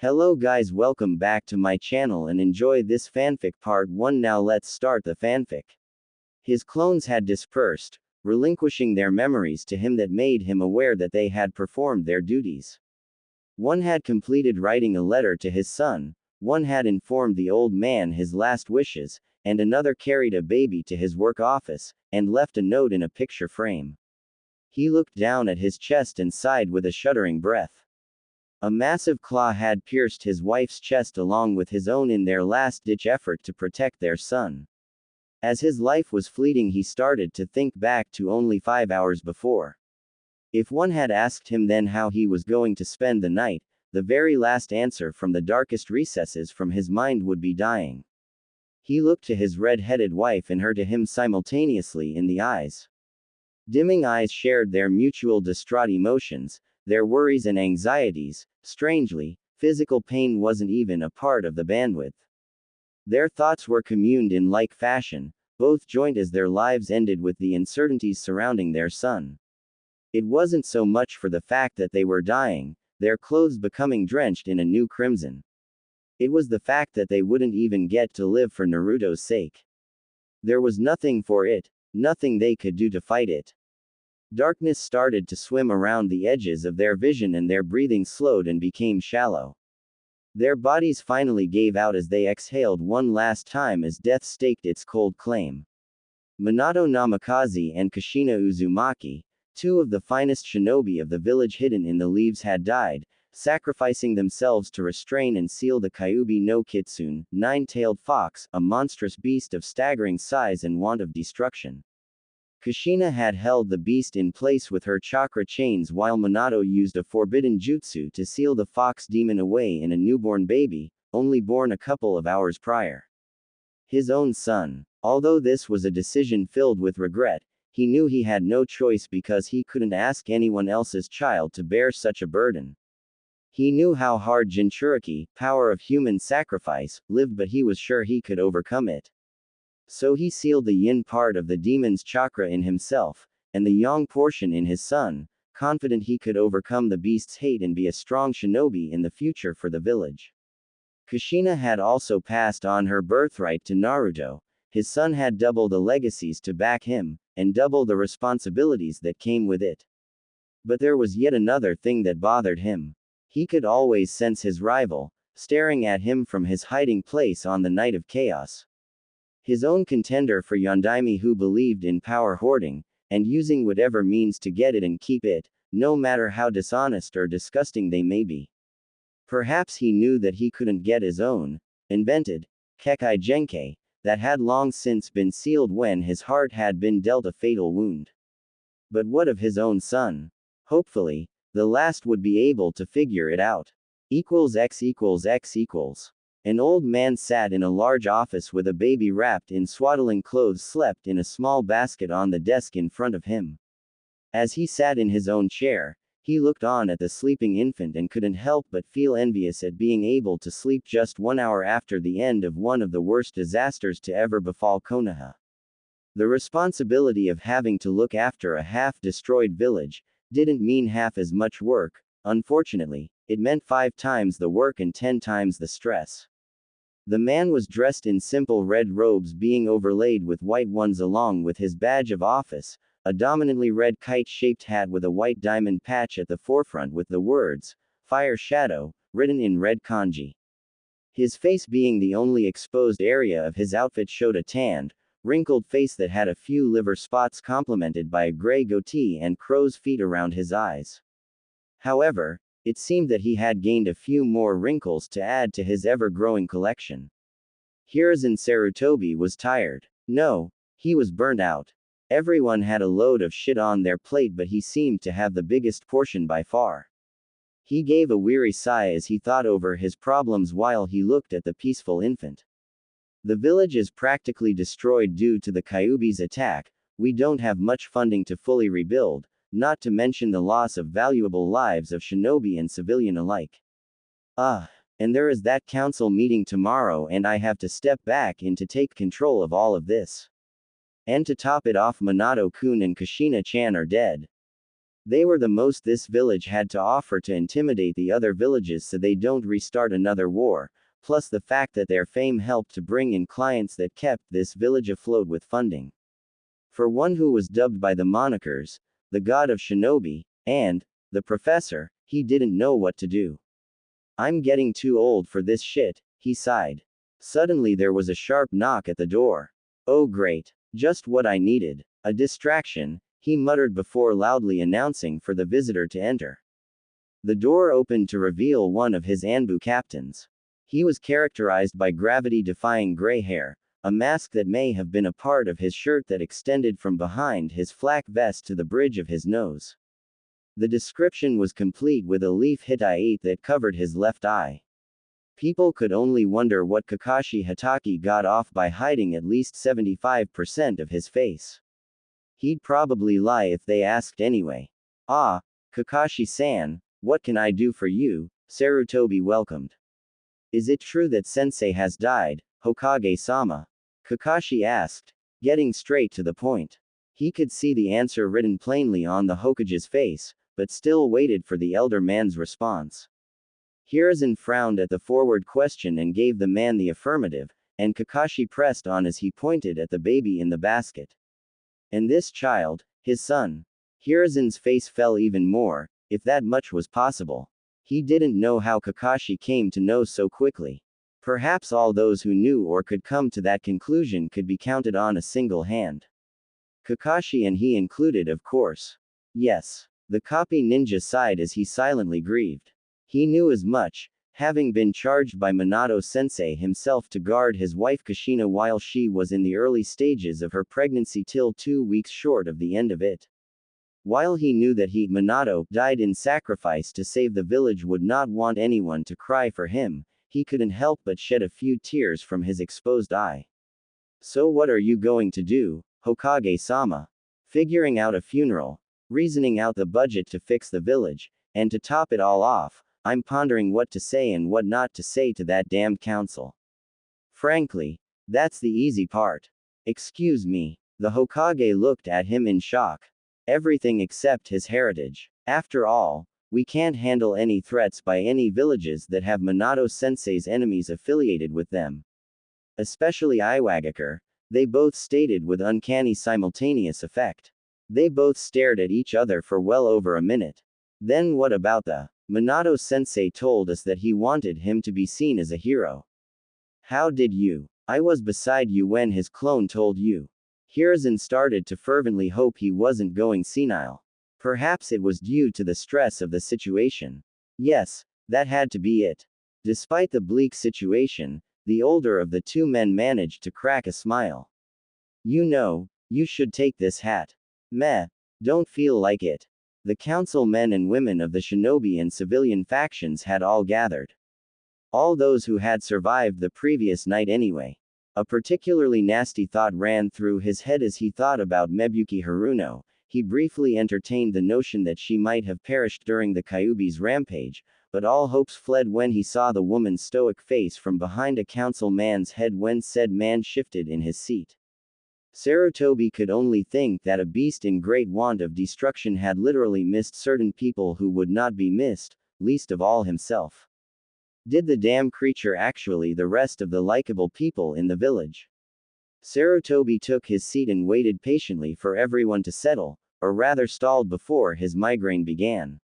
Hello guys, welcome back to my channel and enjoy this fanfic part 1. Now let's start the fanfic. His clones had dispersed, relinquishing their memories to him that made him aware that they had performed their duties. One had completed writing a letter to his son, one had informed the old man his last wishes, and another carried a baby to his work office, and left a note in a picture frame. He looked down at his chest and sighed with a shuddering breath. A massive claw had pierced his wife's chest along with his own in their last-ditch effort to protect their son. As his life was fleeting, he started to think back to only 5 hours before. If one had asked him then how he was going to spend the night, the very last answer from the darkest recesses from his mind would be dying. He looked to his red-headed wife and her to him simultaneously in the eyes. Dimming eyes shared their mutual distraught emotions, their worries and anxieties. Strangely, physical pain wasn't even a part of the bandwidth. Their thoughts were communed in like fashion, both joined as their lives ended with the uncertainties surrounding their son. It wasn't so much for the fact that they were dying, their clothes becoming drenched in a new crimson. It was the fact that they wouldn't even get to live for Naruto's sake. There was nothing for it, nothing they could do to fight it. Darkness started to swim around the edges of their vision and their breathing slowed and became shallow. Their bodies finally gave out as they exhaled one last time as death staked its cold claim. Minato Namikaze and Kushina Uzumaki, two of the finest shinobi of the village hidden in the leaves, had died, sacrificing themselves to restrain and seal the Kyuubi no Kitsune, nine-tailed fox, a monstrous beast of staggering size and want of destruction. Kushina had held the beast in place with her chakra chains while Minato used a forbidden jutsu to seal the fox demon away in a newborn baby, only born a couple of hours prior. His own son. Although this was a decision filled with regret, he knew he had no choice because he couldn't ask anyone else's child to bear such a burden. He knew how hard Jinchuriki, power of human sacrifice, lived, but he was sure he could overcome it. So he sealed the yin part of the demon's chakra in himself, and the yang portion in his son, confident he could overcome the beast's hate and be a strong shinobi in the future for the village. Kushina had also passed on her birthright to Naruto. His son had double the legacies to back him, and double the responsibilities that came with it. But there was yet another thing that bothered him. He could always sense his rival, staring at him from his hiding place on the night of chaos. His own contender for Yondaime, who believed in power hoarding, and using whatever means to get it and keep it, no matter how dishonest or disgusting they may be. Perhaps he knew that he couldn't get his own, invented, Kekkei Genkei, that had long since been sealed when his heart had been dealt a fatal wound. But what of his own son? Hopefully, the last would be able to figure it out. X=X=X=. An old man sat in a large office with a baby wrapped in swaddling clothes slept in a small basket on the desk in front of him. As he sat in his own chair, he looked on at the sleeping infant and couldn't help but feel envious at being able to sleep just 1 hour after the end of one of the worst disasters to ever befall Konoha. The responsibility of having to look after a half-destroyed village didn't mean half as much work. Unfortunately, it meant 5 times the work and 10 times the stress. The man was dressed in simple red robes being overlaid with white ones along with his badge of office, a dominantly red kite-shaped hat with a white diamond patch at the forefront with the words, Fire Shadow, written in red kanji. His face being the only exposed area of his outfit showed a tanned, wrinkled face that had a few liver spots complemented by a gray goatee and crow's feet around his eyes. However, it seemed that he had gained a few more wrinkles to add to his ever-growing collection. Hiruzen Sarutobi was tired. No, he was burnt out. Everyone had a load of shit on their plate, but he seemed to have the biggest portion by far. He gave a weary sigh as he thought over his problems while he looked at the peaceful infant. The village is practically destroyed due to the Kyuubi's attack. We don't have much funding to fully rebuild, not to mention the loss of valuable lives of shinobi and civilian alike. And there is that council meeting tomorrow and I have to step back in to take control of all of this. And to top it off, Minato-kun and Kushina-chan are dead. They were the most this village had to offer to intimidate the other villages so they don't restart another war, plus the fact that their fame helped to bring in clients that kept this village afloat with funding. For one who was dubbed by the monikers, the god of shinobi, and the professor, he didn't know what to do. I'm getting too old for this shit, he sighed. Suddenly there was a sharp knock at the door. Oh great. Just what I needed. A distraction, he muttered before loudly announcing for the visitor to enter. The door opened to reveal one of his Anbu captains. He was characterized by gravity-defying gray hair, a mask that may have been a part of his shirt that extended from behind his flak vest to the bridge of his nose. The description was complete with a leaf Hittite that covered his left eye. People could only wonder what Kakashi Hatake got off by hiding at least 75% of his face. He'd probably lie if they asked anyway. Ah, Kakashi-san, what can I do for you? Sarutobi welcomed. Is it true that sensei has died, Hokage-sama? Kakashi asked, getting straight to the point. He could see the answer written plainly on the Hokage's face, but still waited for the elder man's response. Hiruzen frowned at the forward question and gave the man the affirmative, and Kakashi pressed on as he pointed at the baby in the basket. And this child, his son. Hiruzen's face fell even more, if that much was possible. He didn't know how Kakashi came to know so quickly. Perhaps all those who knew or could come to that conclusion could be counted on a single hand. Kakashi and he included, of course. Yes. The copy ninja sighed as he silently grieved. He knew as much, having been charged by Minato-sensei himself to guard his wife Kushina while she was in the early stages of her pregnancy till 2 weeks short of the end of it. While he knew that he, Minato, died in sacrifice to save the village would not want anyone to cry for him, he couldn't help but shed a few tears from his exposed eye. So what are you going to do, Hokage-sama? Figuring out a funeral, reasoning out the budget to fix the village, and to top it all off, I'm pondering what to say and what not to say to that damned council. Frankly, that's the easy part. Excuse me. The Hokage looked at him in shock. Everything except his heritage. After all, we can't handle any threats by any villages that have Minato-sensei's enemies affiliated with them. Especially Iwagakure, they both stated with uncanny simultaneous effect. They both stared at each other for well over a minute. Then what about the Minato-sensei told us that he wanted him to be seen as a hero. How did you? I was beside you when his clone told you. Hiruzen started to fervently hope he wasn't going senile. Perhaps it was due to the stress of the situation. Yes, that had to be it. Despite the bleak situation, the older of the two men managed to crack a smile. You know, you should take this hat. Meh, don't feel like it. The council men and women of the shinobi and civilian factions had all gathered. All those who had survived the previous night anyway. A particularly nasty thought ran through his head as he thought about Mebuki Haruno. He briefly entertained the notion that she might have perished during the Kyuubi's rampage, but all hopes fled when he saw the woman's stoic face from behind a council man's head when said man shifted in his seat. Sarutobi could only think that a beast in great want of destruction had literally missed certain people who would not be missed, least of all himself. Did the damn creature actually the rest of the likable people in the village? Sarutobi took his seat and waited patiently for everyone to settle, or rather stalled before his migraine began.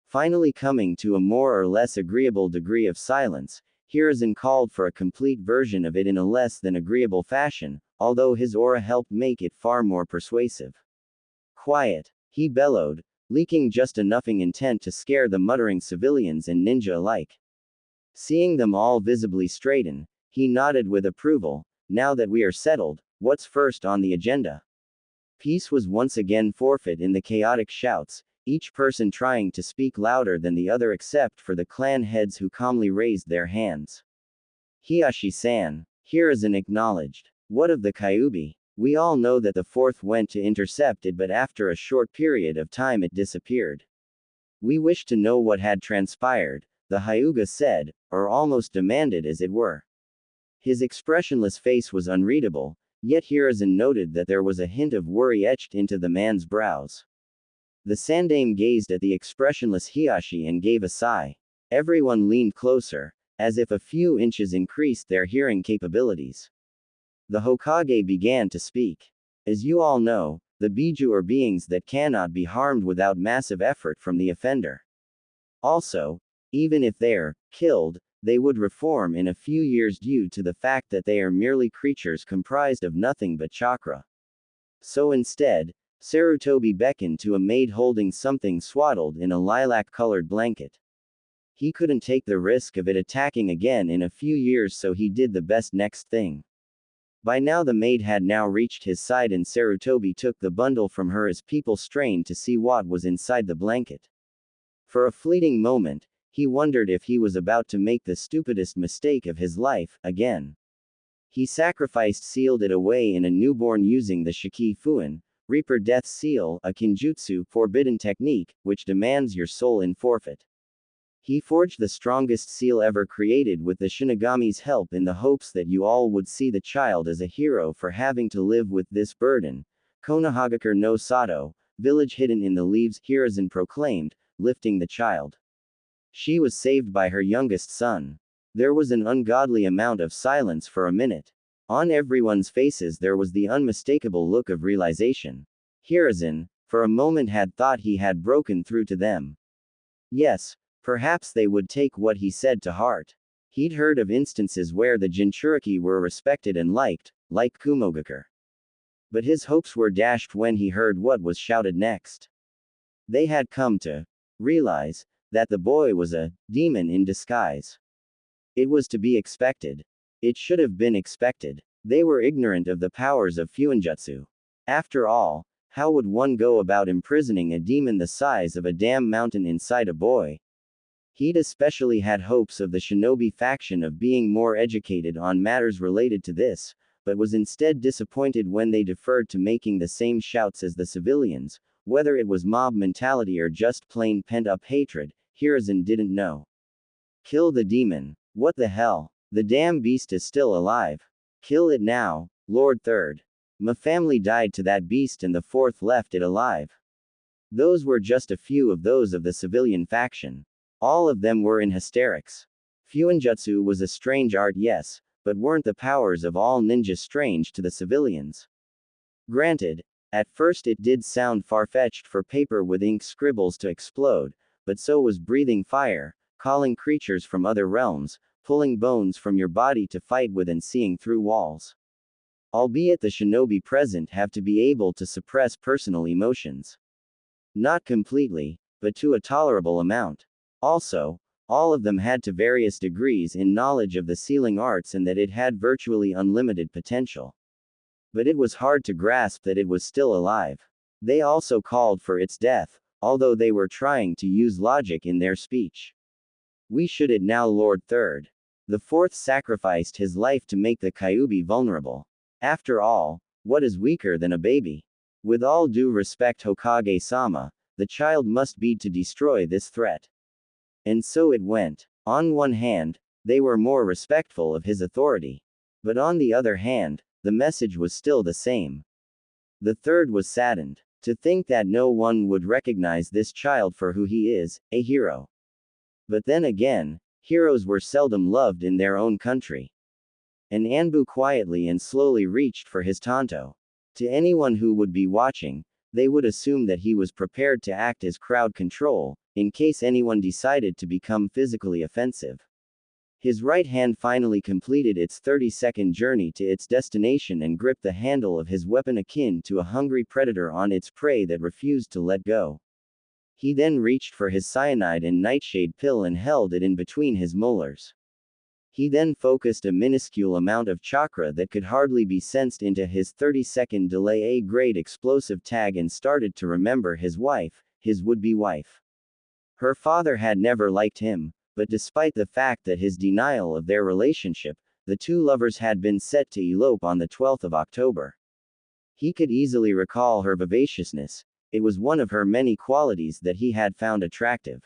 Finally coming to a more or less agreeable degree of silence, Hiruzen called for a complete version of it in a less than agreeable fashion, although his aura helped make it far more persuasive. Quiet, he bellowed, leaking just enough intent to scare the muttering civilians and ninja alike. Seeing them all visibly straighten, he nodded with approval. Now that we are settled, what's first on the agenda? Peace was once again forfeit in the chaotic shouts, each person trying to speak louder than the other except for the clan heads who calmly raised their hands. Hiashi-san, Hiruzen acknowledged. What of the Kyuubi? We all know that the fourth went to intercept it, but after a short period of time it disappeared. We wish to know what had transpired, the Hyuga said, or almost demanded as it were. His expressionless face was unreadable, yet Hiruzen noted that there was a hint of worry etched into the man's brows. The Sandaime gazed at the expressionless Hiashi and gave a sigh. Everyone leaned closer, as if a few inches increased their hearing capabilities. The Hokage began to speak. As you all know, the Biju are beings that cannot be harmed without massive effort from the offender. Also, even if they're killed, they would reform in a few years due to the fact that they are merely creatures comprised of nothing but chakra. So instead, Sarutobi beckoned to a maid holding something swaddled in a lilac-colored blanket. He couldn't take the risk of it attacking again in a few years, so he did the best next thing. By now the maid had now reached his side and Sarutobi took the bundle from her as people strained to see what was inside the blanket. For a fleeting moment, he wondered if he was about to make the stupidest mistake of his life, again. He sealed it away in a newborn using the Shiki Fuin, Reaper Death Seal, a Kinjutsu, forbidden technique, which demands your soul in forfeit. He forged the strongest seal ever created with the Shinigami's help in the hopes that you all would see the child as a hero for having to live with this burden. Konohagakure no Sato, village hidden in the leaves, Hiruzen proclaimed, lifting the child. She was saved by her youngest son. There was an ungodly amount of silence for a minute. On everyone's faces there was the unmistakable look of realization. Hiruzen, for a moment, had thought he had broken through to them. Yes, perhaps they would take what he said to heart. He'd heard of instances where the Jinchuriki were respected and liked, like Kumogakure. But his hopes were dashed when he heard what was shouted next. They had come to realize that the boy was a demon in disguise. It was to be expected. It should have been expected. They were ignorant of the powers of Fuinjutsu. After all, how would one go about imprisoning a demon the size of a damn mountain inside a boy? He'd especially had hopes of the shinobi faction of being more educated on matters related to this, but was instead disappointed when they deferred to making the same shouts as the civilians. Whether it was mob mentality or just plain pent-up hatred, Hiruzen didn't know. Kill the demon. What the hell? The damn beast is still alive. Kill it now, Lord Third. My family died to that beast and the fourth left it alive. Those were just a few of those of the civilian faction. All of them were in hysterics. Fuinjutsu was a strange art, yes, but weren't the powers of all ninjas strange to the civilians? Granted, at first it did sound far-fetched for paper with ink scribbles to explode, but so was breathing fire, calling creatures from other realms, pulling bones from your body to fight with and seeing through walls. Albeit the shinobi present have to be able to suppress personal emotions. Not completely, but to a tolerable amount. Also, all of them had to various degrees in knowledge of the sealing arts and that it had virtually unlimited potential. But it was hard to grasp that it was still alive. They also called for its death, although they were trying to use logic in their speech. We should it now, Lord Third. The fourth sacrificed his life to make the Kyuubi vulnerable. After all, what is weaker than a baby? With all due respect, Hokage-sama, the child must be to destroy this threat. And so it went. On one hand, they were more respectful of his authority. But on the other hand, the message was still the same. The third was saddened to think that no one would recognize this child for who he is, a hero. But then again, heroes were seldom loved in their own country. And Anbu quietly and slowly reached for his tanto. To anyone who would be watching, they would assume that he was prepared to act as crowd control, in case anyone decided to become physically offensive. His right hand finally completed its 30-second journey to its destination and gripped the handle of his weapon akin to a hungry predator on its prey that refused to let go. He then reached for his cyanide and nightshade pill and held it in between his molars. He then focused a minuscule amount of chakra that could hardly be sensed into his 30-second delay A-grade explosive tag and started to remember his wife, his would-be wife. Her father had never liked him, but despite the fact that his denial of their relationship, the two lovers had been set to elope on the 12th of October. He could easily recall her vivaciousness. It was one of her many qualities that he had found attractive.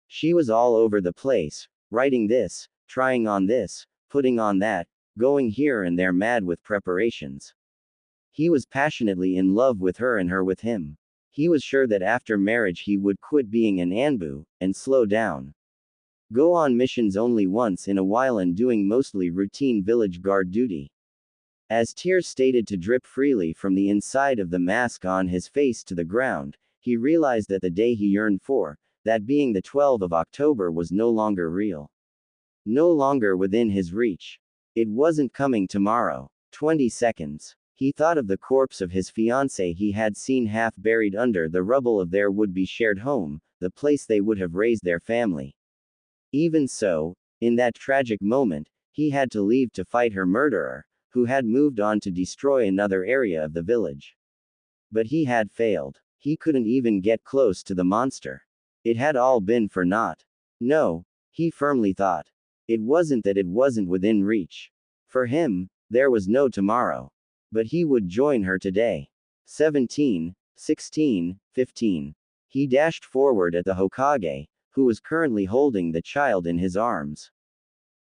She was all over the place, writing this, trying on this, putting on that, going here and there mad with preparations. He was passionately in love with her and her with him. He was sure that after marriage he would quit being an Anbu, and slow down. Go on missions only once in a while and doing mostly routine village guard duty. As tears started to drip freely from the inside of the mask on his face to the ground, he realized that the day he yearned for, that being the 12th of October, was no longer real. No longer within his reach. It wasn't coming tomorrow. 20 seconds. He thought of the corpse of his fiancée he had seen half buried under the rubble of their would-be shared home, the place they would have raised their family. Even so, in that tragic moment, he had to leave to fight her murderer, who had moved on to destroy another area of the village. But he had failed. He couldn't even get close to the monster. It had all been for naught. No, he firmly thought. It wasn't that it wasn't within reach. For him, there was no tomorrow. But he would join her today. 17, 16, 15. He dashed forward at the Hokage, who was currently holding the child in his arms.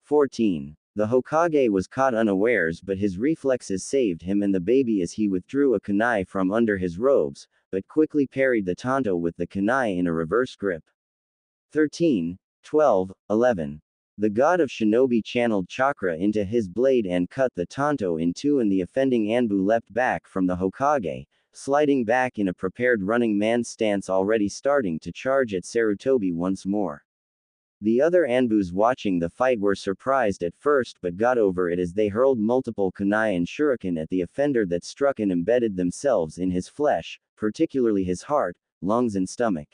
14. The Hokage was caught unawares, but his reflexes saved him and the baby as he withdrew a kunai from under his robes, but quickly parried the tanto with the kunai in a reverse grip. 13, 12, 11. The god of shinobi channeled chakra into his blade and cut the tanto in two, and the offending Anbu leapt back from the Hokage, sliding back in a prepared running man stance, already starting to charge at Sarutobi once more. The other Anbus watching the fight were surprised at first but got over it as they hurled multiple kunai and shuriken at the offender that struck and embedded themselves in his flesh, particularly his heart, lungs and stomach.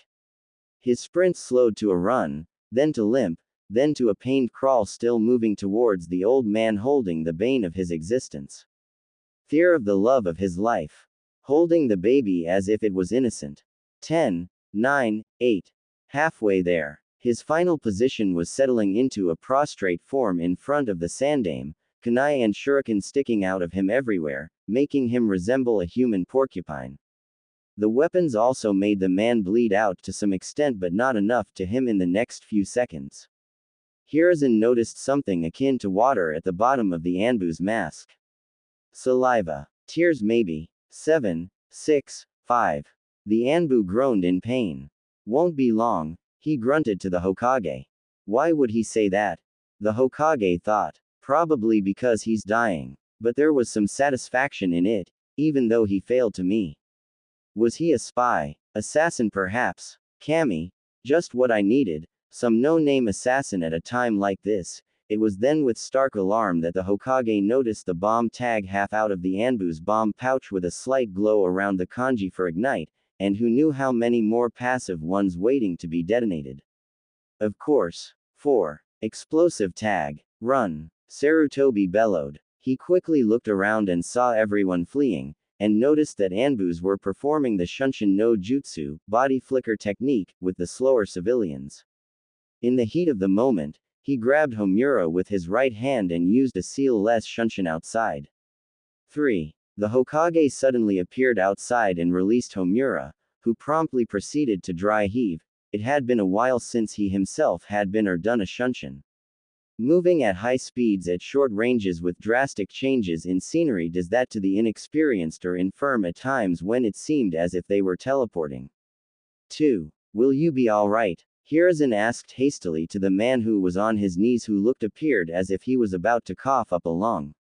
His sprint slowed to a run, then to limp, then to a pained crawl, still moving towards the old man holding the bane of his existence. Fear of the love of his life. Holding the baby as if it was innocent. 10, 9, 8. Halfway there. His final position was settling into a prostrate form in front of the sandame, kunai and shuriken sticking out of him everywhere, making him resemble a human porcupine. The weapons also made the man bleed out to some extent, but not enough to him in the next few seconds. Hiruzen noticed something akin to water at the bottom of the Anbu's mask. Saliva. Tears maybe. 7, 6, 5. The Anbu groaned in pain. Won't be long, he grunted to the Hokage. Why would he say that? The Hokage thought. Probably because he's dying. But there was some satisfaction in it, even though he failed to me. Was he a spy? Assassin perhaps? Kami? Just what I needed. Some no-name assassin at a time like this. It was then with stark alarm that the Hokage noticed the bomb tag half out of the Anbu's bomb pouch with a slight glow around the kanji for ignite, and who knew how many more passive ones waiting to be detonated. Of course. 4. Explosive tag. Run. Sarutobi bellowed. He quickly looked around and saw everyone fleeing, and noticed that Anbus were performing the Shunshin no Jutsu, body flicker technique, with the slower civilians. In the heat of the moment, he grabbed Homura with his right hand and used a seal-less Shunshin outside. 3. The Hokage suddenly appeared outside and released Homura, who promptly proceeded to dry heave. It had been a while since he himself had been or done a Shunshin. Moving at high speeds at short ranges with drastic changes in scenery does that to the inexperienced or infirm at times when it seemed as if they were teleporting. 2. Will you be alright? Hiruzen asked hastily to the man who was on his knees, who appeared as if he was about to cough up a lung.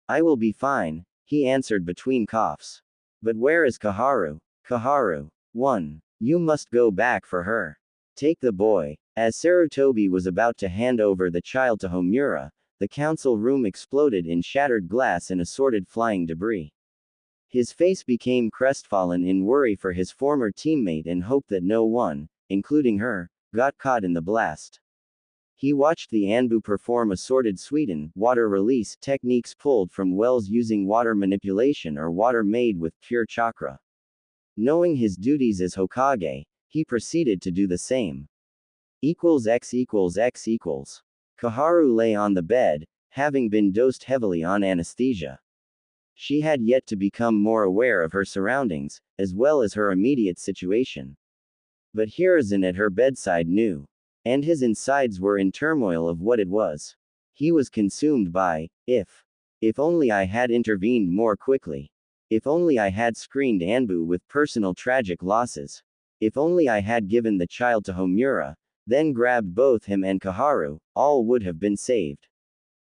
I will be fine, he answered between coughs. But where is Kaharu? Kaharu. 1. You must go back for her. Take the boy. As Sarutobi was about to hand over the child to Homura, the council room exploded in shattered glass and assorted flying debris. His face became crestfallen in worry for his former teammate and hope that no one, including her, got caught in the blast. He watched the Anbu perform assorted Sweden water release techniques pulled from wells using water manipulation or water made with pure chakra. Knowing his duties as Hokage, he proceeded to do the same. X equals X equals. Kaharu lay on the bed, having been dosed heavily on anesthesia. She had yet to become more aware of her surroundings, as well as her immediate situation. But Hiruzen at her bedside knew. And his insides were in turmoil of what it was. He was consumed by, if only I had intervened more quickly. If only I had screened Anbu with personal tragic losses. If only I had given the child to Homura, then grabbed both him and Kaharu, all would have been saved.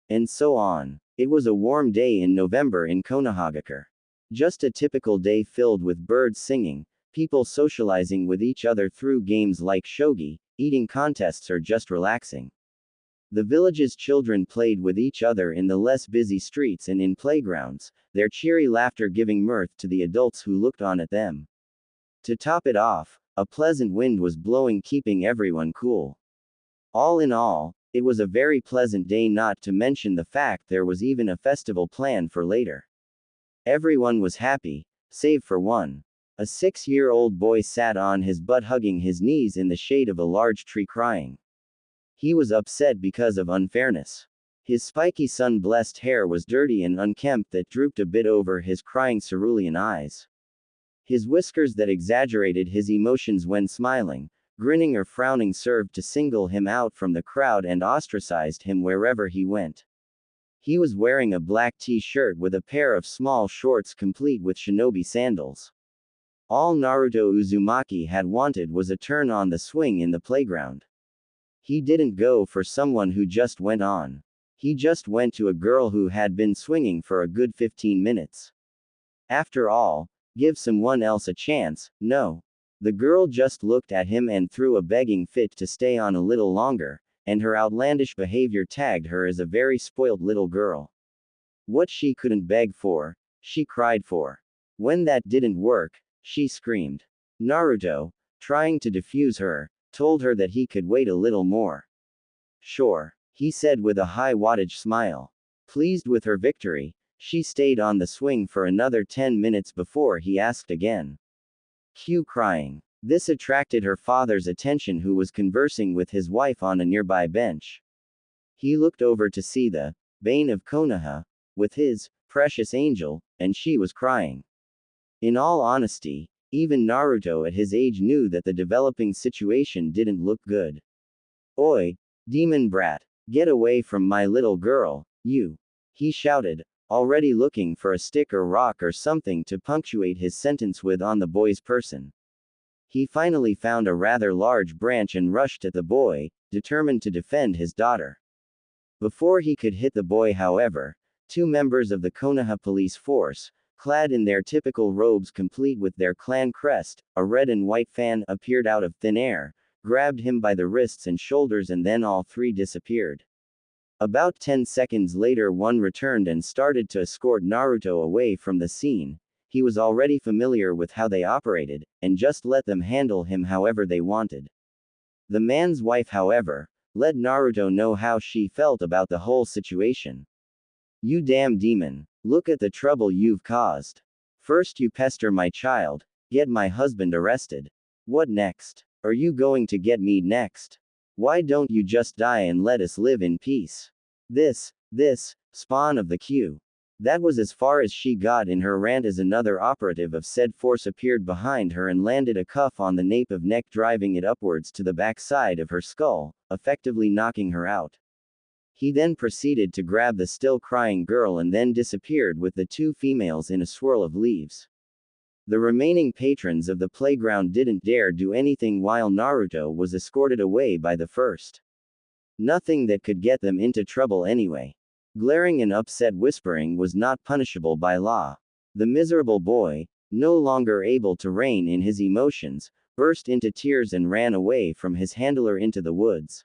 And so on. It was a warm day in November in Konohagakure. Just a typical day filled with birds singing, people socializing with each other through games like shogi, eating contests, or just relaxing. The village's children played with each other in the less busy streets and in playgrounds, their cheery laughter giving mirth to the adults who looked on at them. To top it off, a pleasant wind was blowing, keeping everyone cool. All in all, it was a very pleasant day, not to mention the fact there was even a festival planned for later. Everyone was happy, save for one. A 6-year-old boy sat on his butt hugging his knees in the shade of a large tree crying. He was upset because of unfairness. His spiky sun-blessed hair was dirty and unkempt that drooped a bit over his crying cerulean eyes. His whiskers that exaggerated his emotions when smiling, grinning or frowning served to single him out from the crowd and ostracized him wherever he went. He was wearing a black t-shirt with a pair of small shorts complete with shinobi sandals. All Naruto Uzumaki had wanted was a turn on the swing in the playground. He didn't go for someone who just went on. He just went to a girl who had been swinging for a good 15 minutes. After all, give someone else a chance, no. The girl just looked at him and threw a begging fit to stay on a little longer, and her outlandish behavior tagged her as a very spoiled little girl. What she couldn't beg for, she cried for. When that didn't work, she screamed. Naruto, trying to defuse her, told her that he could wait a little more. Sure, he said with a high wattage smile. Pleased with her victory, she stayed on the swing for another 10 minutes before he asked again. Cue crying. This attracted her father's attention, who was conversing with his wife on a nearby bench. He looked over to see the bane of Konoha with his precious angel, and she was crying. In all honesty, even Naruto at his age knew that the developing situation didn't look good. Oi, demon brat, get away from my little girl, you! He shouted, already looking for a stick or rock or something to punctuate his sentence with on the boy's person. He finally found a rather large branch and rushed at the boy, determined to defend his daughter. Before he could hit the boy, however, 2 members of the Konoha police force, clad in their typical robes complete with their clan crest, a red and white fan, appeared out of thin air, grabbed him by the wrists and shoulders, and then all 3 disappeared. About 10 seconds later, one returned and started to escort Naruto away from the scene. He was already familiar with how they operated, and just let them handle him however they wanted. The man's wife, however, let Naruto know how she felt about the whole situation. You damn demon. Look at the trouble you've caused. First you pester my child, get my husband arrested. What next? Are you going to get me next? Why don't you just die and let us live in peace? This, spawn of the Q. That was as far as she got in her rant as another operative of said force appeared behind her and landed a cuff on the nape of neck, driving it upwards to the backside of her skull, effectively knocking her out. He then proceeded to grab the still crying girl and then disappeared with the 2 females in a swirl of leaves. The remaining patrons of the playground didn't dare do anything while Naruto was escorted away by the first. Nothing that could get them into trouble anyway. Glaring and upset whispering was not punishable by law. The miserable boy, no longer able to rein in his emotions, burst into tears and ran away from his handler into the woods.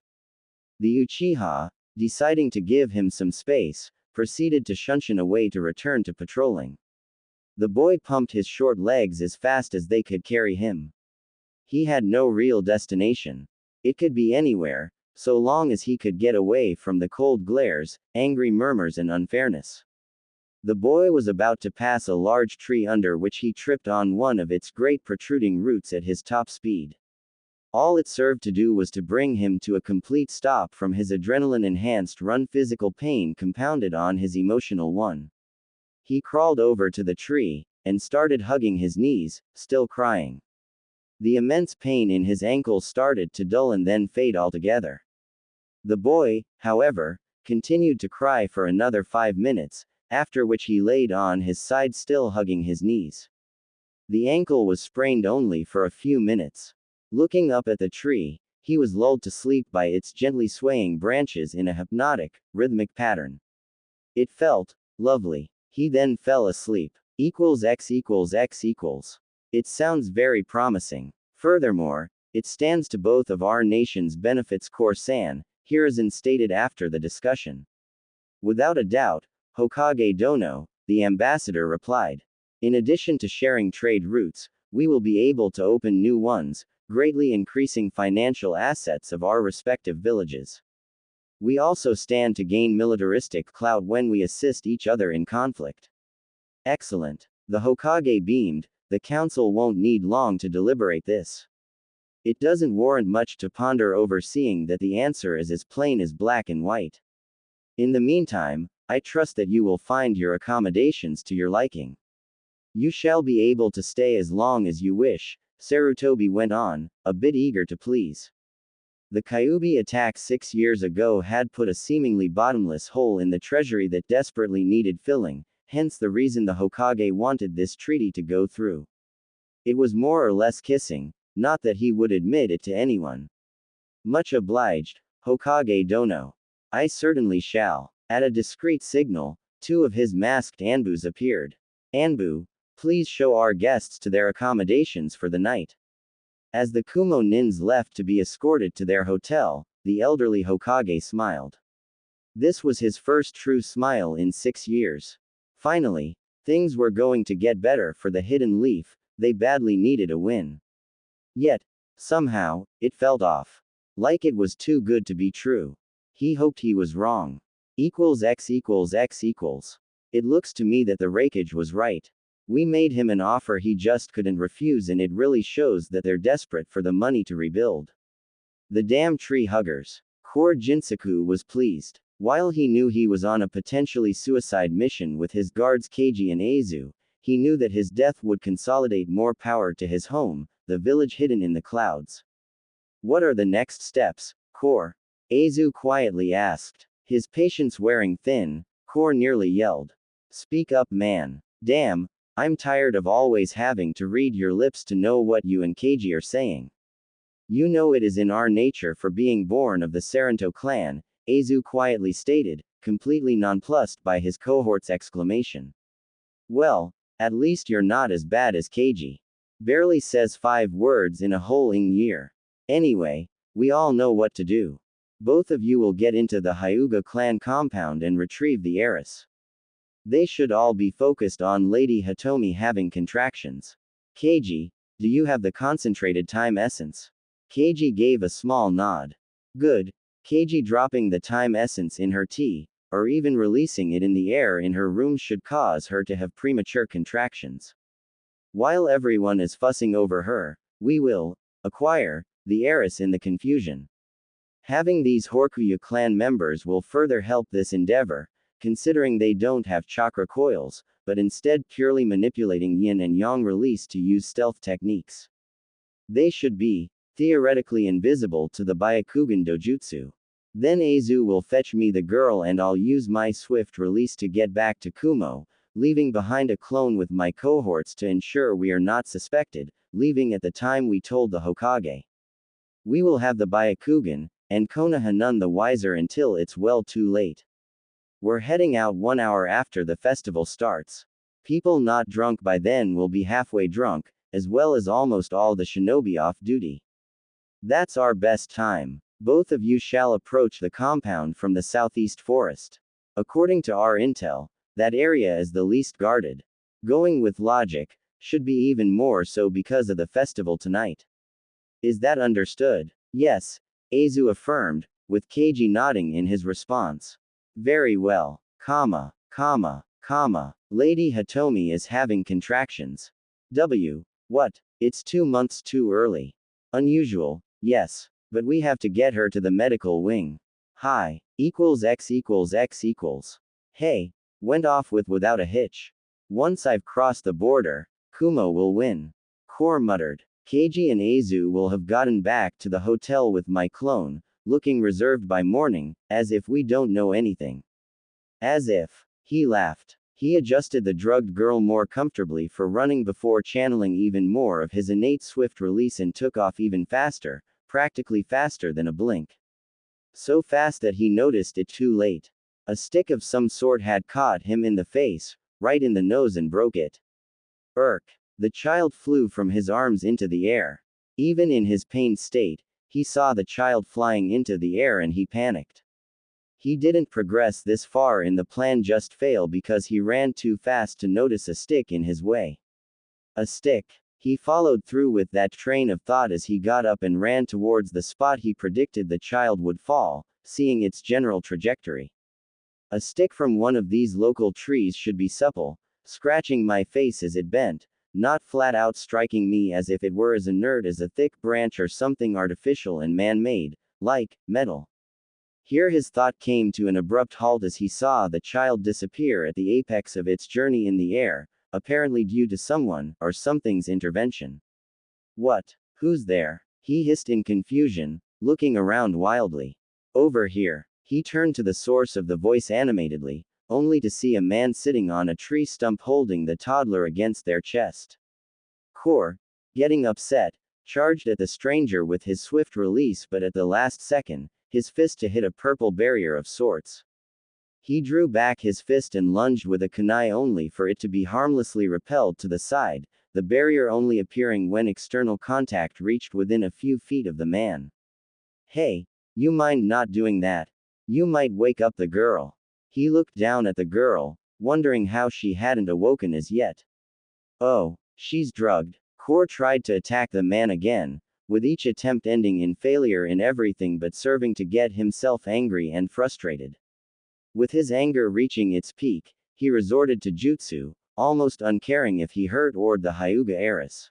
The Uchiha, deciding to give him some space, proceeded to shunshin away to return to patrolling. The boy pumped his short legs as fast as they could carry him. He had no real destination. It could be anywhere, so long as he could get away from the cold glares, angry murmurs, and unfairness. The boy was about to pass a large tree under which he tripped on one of its great protruding roots at his top speed. All it served to do was to bring him to a complete stop from his adrenaline-enhanced run, physical pain compounded on his emotional one. He crawled over to the tree, and started hugging his knees, still crying. The immense pain in his ankles started to dull and then fade altogether. The boy, however, continued to cry for another 5 minutes, after which he laid on his side still hugging his knees. The ankle was sprained only for a few minutes. Looking up at the tree, he was lulled to sleep by its gently swaying branches in a hypnotic, rhythmic pattern. It felt lovely. He then fell asleep. X equals X equals. It sounds very promising. Furthermore, it stands to both of our nation's benefits. Corsan, Hiruzen stated after the discussion. Without a doubt, Hokage Dono, the ambassador replied. In addition to sharing trade routes, we will be able to open new ones, greatly increasing financial assets of our respective villages. We also stand to gain militaristic clout when we assist each other in conflict. Excellent. The Hokage beamed. The council won't need long to deliberate this. It doesn't warrant much to ponder over, seeing that the answer is as plain as black and white. In the meantime, I trust that you will find your accommodations to your liking. You shall be able to stay as long as you wish, Sarutobi went on, a bit eager to please. The Kyuubi attack 6 years ago had put a seemingly bottomless hole in the treasury that desperately needed filling, hence the reason the Hokage wanted this treaty to go through. It was more or less kissing, not that he would admit it to anyone. Much obliged, Hokage Dono. I certainly shall. At a discreet signal, 2 of his masked Anbus appeared. Anbu, please show our guests to their accommodations for the night. As the Kumo Nins left to be escorted to their hotel, the elderly Hokage smiled. This was his first true smile in 6 years. Finally, things were going to get better for the Hidden Leaf. They badly needed a win. Yet, somehow, it felt off. Like it was too good to be true. He hoped he was wrong. X equals X equals. It looks to me that the Raikage was right. We made him an offer he just couldn't refuse, and it really shows that they're desperate for the money to rebuild. The damn tree huggers. Core Jinsaku was pleased. While he knew he was on a potentially suicide mission with his guards Keiji and Aizu, he knew that his death would consolidate more power to his home, the village hidden in the clouds. What are the next steps, Core? Aizu quietly asked. His patience wearing thin, Core nearly yelled. Speak up, man. Damn, I'm tired of always having to read your lips to know what you and Keiji are saying. You know it is in our nature for being born of the Saranto clan, Aizu quietly stated, completely nonplussed by his cohort's exclamation. Well, at least you're not as bad as Keiji. Barely says 5 words in a whole year. Anyway, we all know what to do. Both of you will get into the Hyuga clan compound and retrieve the heiress. They should all be focused on Lady Hitomi having contractions. Keiji, do you have the concentrated time essence? Keiji gave a small nod. Good. Keiji dropping the time essence in her tea, or even releasing it in the air in her room should cause her to have premature contractions. While everyone is fussing over her, we will acquire the heiress in the confusion. Having these Horikuya clan members will further help this endeavor, considering they don't have chakra coils, but instead purely manipulating yin and yang release to use stealth techniques. They should be, theoretically, invisible to the Byakugan dojutsu. Then Aizu will fetch me the girl and I'll use my swift release to get back to Kumo, leaving behind a clone with my cohorts to ensure we are not suspected, leaving at the time we told the Hokage. We will have the Byakugan, and Konoha none the wiser until it's well too late. We're heading out 1 hour after the festival starts. People not drunk by then will be halfway drunk, as well as almost all the shinobi off duty. That's our best time. Both of you shall approach the compound from the southeast forest. According to our intel, that area is the least guarded. Going with logic, should be even more so because of the festival tonight. Is that understood? Yes, Aizu affirmed, with Keiji nodding in his response. Very well. Lady Hitomi is having contractions. What? It's 2 months too early. Unusual, yes, but we have to get her to the medical wing. Hi. X equals X equals. Hey. Went off without a hitch. Once I've crossed the border, Kumo will win. Core muttered. Keiji and Aizu will have gotten back to the hotel with my clone, looking reserved by morning, as if we don't know anything. As if. He laughed. He adjusted the drugged girl more comfortably for running before channeling even more of his innate swift release and took off even faster, practically faster than a blink. So fast that he noticed it too late. A stick of some sort had caught him in the face, right in the nose and broke it. Irk! The child flew from his arms into the air. Even in his pained state, he saw the child flying into the air and he panicked. He didn't progress this far in the plan, just fail because he ran too fast to notice a stick in his way. A stick. He followed through with that train of thought as he got up and ran towards the spot he predicted the child would fall, seeing its general trajectory. A stick from one of these local trees should be supple, scratching my face as it bent, not flat out striking me as if it were as inert as a thick branch or something artificial and man-made, like metal. Here his thought came to an abrupt halt as he saw the child disappear at the apex of its journey in the air, apparently due to someone, or something's intervention. What? Who's there? He hissed in confusion, looking around wildly. Over here. He turned to the source of the voice animatedly, only to see a man sitting on a tree stump holding the toddler against their chest. Kor, getting upset, charged at the stranger with his swift release, but at the last second, his fist to hit a purple barrier of sorts. He drew back his fist and lunged with a kunai only for it to be harmlessly repelled to the side, the barrier only appearing when external contact reached within a few feet of the man. Hey, you mind not doing that? You might wake up the girl. He looked down at the girl, wondering how she hadn't awoken as yet. Oh, she's drugged. Kor tried to attack the man again, with each attempt ending in failure in everything but serving to get himself angry and frustrated. With his anger reaching its peak, he resorted to jutsu, almost uncaring if he hurt or the Hyuga heiress.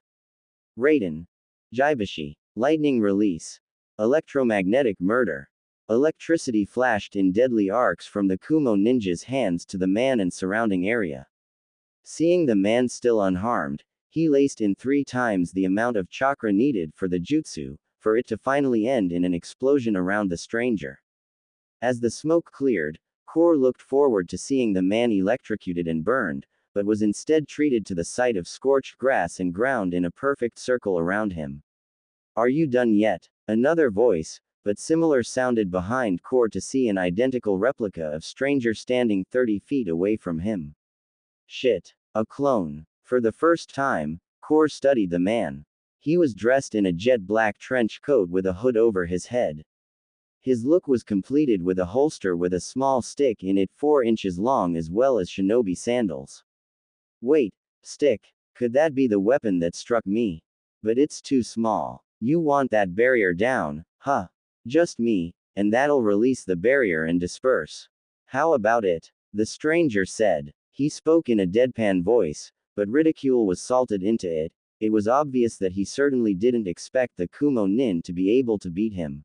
Raiden. Jaibashi. Lightning release. Electromagnetic murder. Electricity flashed in deadly arcs from the Kumo ninja's hands to the man and surrounding area. Seeing the man still unharmed, he laced in 3 times the amount of chakra needed for the jutsu, for it to finally end in an explosion around the stranger. As the smoke cleared, Kor looked forward to seeing the man electrocuted and burned, but was instead treated to the sight of scorched grass and ground in a perfect circle around him. Are you done yet? Another voice, but similar, sounded behind Kor to see an identical replica of stranger standing 30 feet away from him. Shit. A clone. For the first time, Kor studied the man. He was dressed in a jet black trench coat with a hood over his head. His look was completed with a holster with a small stick in it 4 inches long as well as shinobi sandals. Wait, stick. Could that be the weapon that struck me? But it's too small. You want that barrier down, huh? Just me, and that'll release the barrier and disperse. How about it? The stranger said. He spoke in a deadpan voice, but ridicule was salted into it. It was obvious that he certainly didn't expect the Kumo nin to be able to beat him.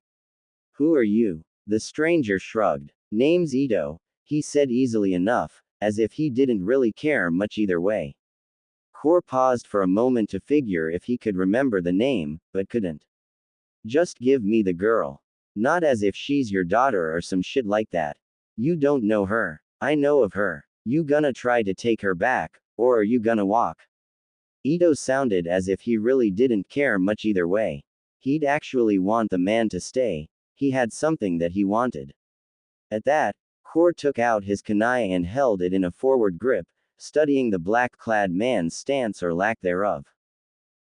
Who are you? The stranger shrugged. Name's Ito, he said easily enough, as if he didn't really care much either way. Kor paused for a moment to figure if he could remember the name, but couldn't. Just give me the girl. Not as if she's your daughter or some shit like that. You don't know her. I know of her. You gonna try to take her back, or are you gonna walk? Ito sounded as if he really didn't care much either way. He'd actually want the man to stay. He had something that he wanted. At that, Kor took out his kunai and held it in a forward grip, studying the black-clad man's stance or lack thereof.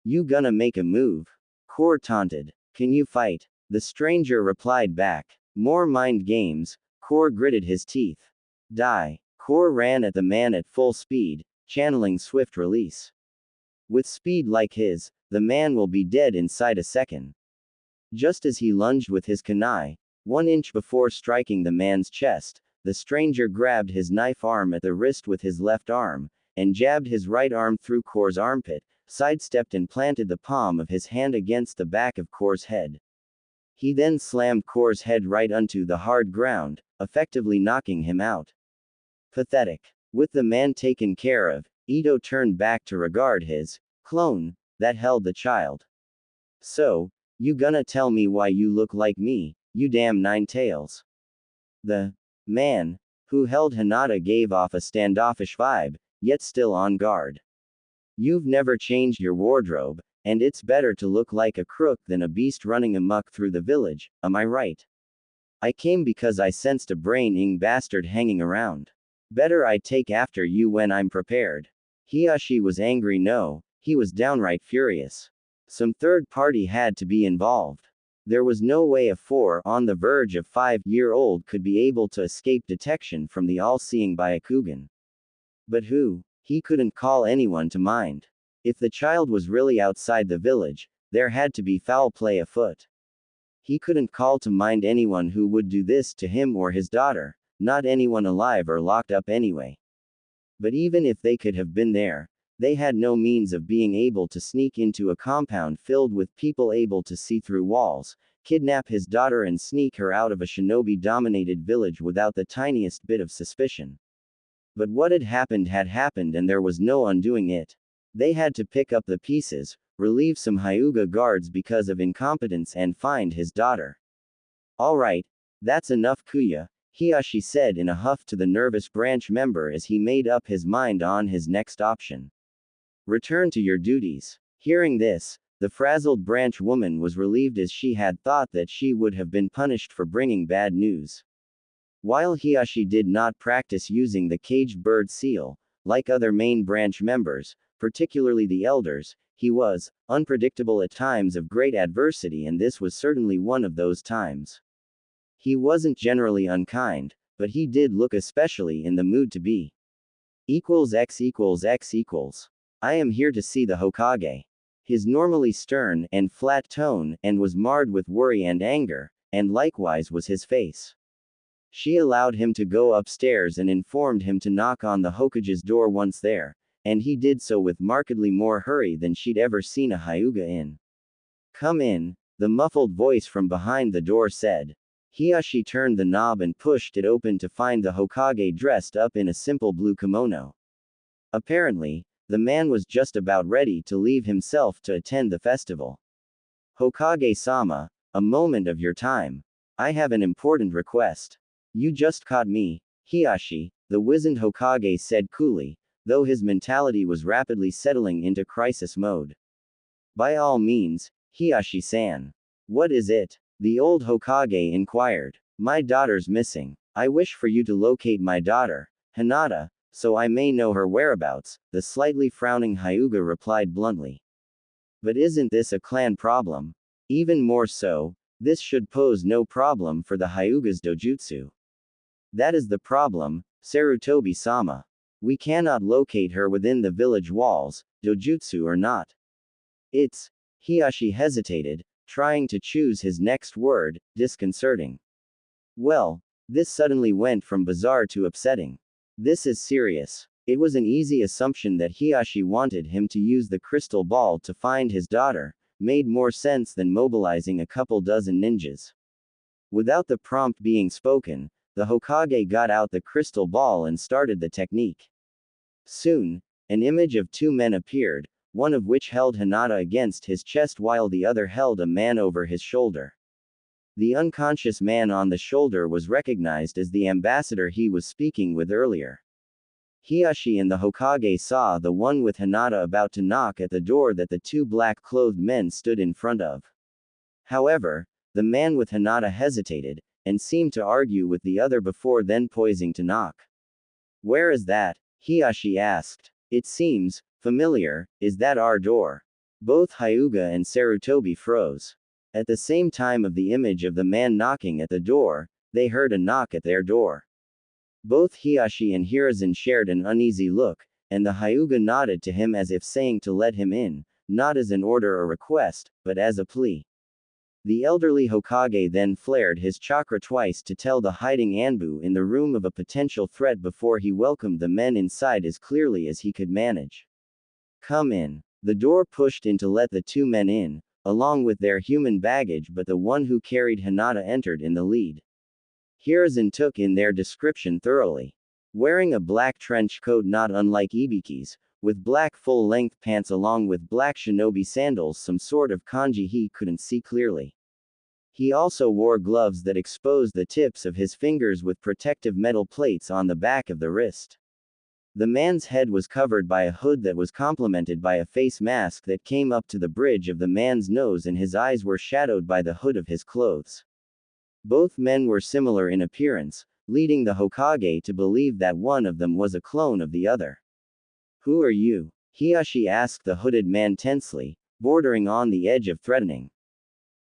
You gonna make a move? Kor taunted. Can you fight? The stranger replied back. More mind games. Kor gritted his teeth. Die. Kor ran at the man at full speed, channeling swift release. With speed like his, the man will be dead inside a second. Just as he lunged with his kunai, 1 inch before striking the man's chest, the stranger grabbed his knife arm at the wrist with his left arm, and jabbed his right arm through Kor's armpit, sidestepped and planted the palm of his hand against the back of Kor's head. He then slammed Kor's head right onto the hard ground, effectively knocking him out. Pathetic. With the man taken care of, Ito turned back to regard his clone that held the child. So, you gonna tell me why you look like me, you damn 9 tails? The man who held Hinata, gave off a standoffish vibe, yet still on guard. You've never changed your wardrobe, and it's better to look like a crook than a beast running amok through the village, am I right? I came because I sensed a brain-ing bastard hanging around. Better I take after you when I'm prepared. Hiashi was angry. No, he was downright furious. Some third party had to be involved. There was no way a 4 on the verge of 5-year-old could be able to escape detection from the all-seeing Byakugan. But who? He couldn't call anyone to mind. If the child was really outside the village, there had to be foul play afoot. He couldn't call to mind anyone who would do this to him or his daughter, not anyone alive or locked up anyway. But even if they could have been there, they had no means of being able to sneak into a compound filled with people able to see through walls, kidnap his daughter and sneak her out of a shinobi-dominated village without the tiniest bit of suspicion. But what had happened and there was no undoing it. They had to pick up the pieces, relieve some Hyuga guards because of incompetence, and find his daughter. Alright, that's enough, Kuya, Hiashi said in a huff to the nervous branch member as he made up his mind on his next option. Return to your duties. Hearing this, the frazzled branch woman was relieved, as she had thought that she would have been punished for bringing bad news. While Hiashi did not practice using the caged bird seal, like other main branch members, particularly the elders, he was unpredictable at times of great adversity, and this was certainly one of those times. He wasn't generally unkind, but he did look especially in the mood to be. X equals. I am here to see the Hokage. His normally stern and flat tone, and was marred with worry and anger, and likewise was his face. She allowed him to go upstairs and informed him to knock on the Hokage's door once there, and he did so with markedly more hurry than she'd ever seen a Hyuga in. Come in, the muffled voice from behind the door said. Hiashi turned the knob and pushed it open to find the Hokage dressed up in a simple blue kimono. Apparently, the man was just about ready to leave himself to attend the festival. Hokage-sama, a moment of your time. I have an important request. You just caught me, Hiashi, the wizened Hokage said coolly, though his mentality was rapidly settling into crisis mode. By all means, Hiashi-san. What is it? The old Hokage inquired. My daughter's missing. I wish for you to locate my daughter, Hinata, so I may know her whereabouts, the slightly frowning Hyuga replied bluntly. But isn't this a clan problem? Even more so, this should pose no problem for the Hyuga's dojutsu. That is the problem, Sarutobi-sama. We cannot locate her within the village walls, dojutsu or not. It's. Hiashi hesitated, trying to choose his next word, disconcerting. Well, this suddenly went from bizarre to upsetting. This is serious. It was an easy assumption that Hiashi wanted him to use the crystal ball to find his daughter, made more sense than mobilizing a couple dozen ninjas. Without the prompt being spoken, the Hokage got out the crystal ball and started the technique. Soon, an image of two men appeared, one of which held Hinata against his chest while the other held a man over his shoulder. The unconscious man on the shoulder was recognized as the ambassador he was speaking with earlier. Hiashi and the Hokage saw the one with Hinata about to knock at the door that the two black-clothed men stood in front of. However, the man with Hinata hesitated, and seemed to argue with the other before then poising to knock. Where is that? Hiashi asked. It seems familiar. Is that our door? Both Hyuga and Sarutobi froze. At the same time of the image of the man knocking at the door, they heard a knock at their door. Both Hiashi and Hiruzen shared an uneasy look, and the Hyuga nodded to him as if saying to let him in, not as an order or request, but as a plea. The elderly Hokage then flared his chakra twice to tell the hiding Anbu in the room of a potential threat before he welcomed the men inside as clearly as he could manage. Come in. The door pushed in to let the two men in, along with their human baggage, but the one who carried Hinata entered in the lead. Hiruzen took in their description thoroughly. Wearing a black trench coat not unlike Ibiki's, with black full-length pants along with black shinobi sandals, some sort of kanji he couldn't see clearly. He also wore gloves that exposed the tips of his fingers with protective metal plates on the back of the wrist. The man's head was covered by a hood that was complemented by a face mask that came up to the bridge of the man's nose, and his eyes were shadowed by the hood of his clothes. Both men were similar in appearance, leading the Hokage to believe that one of them was a clone of the other. "Who are you?" Hiyashi asked the hooded man tensely, bordering on the edge of threatening.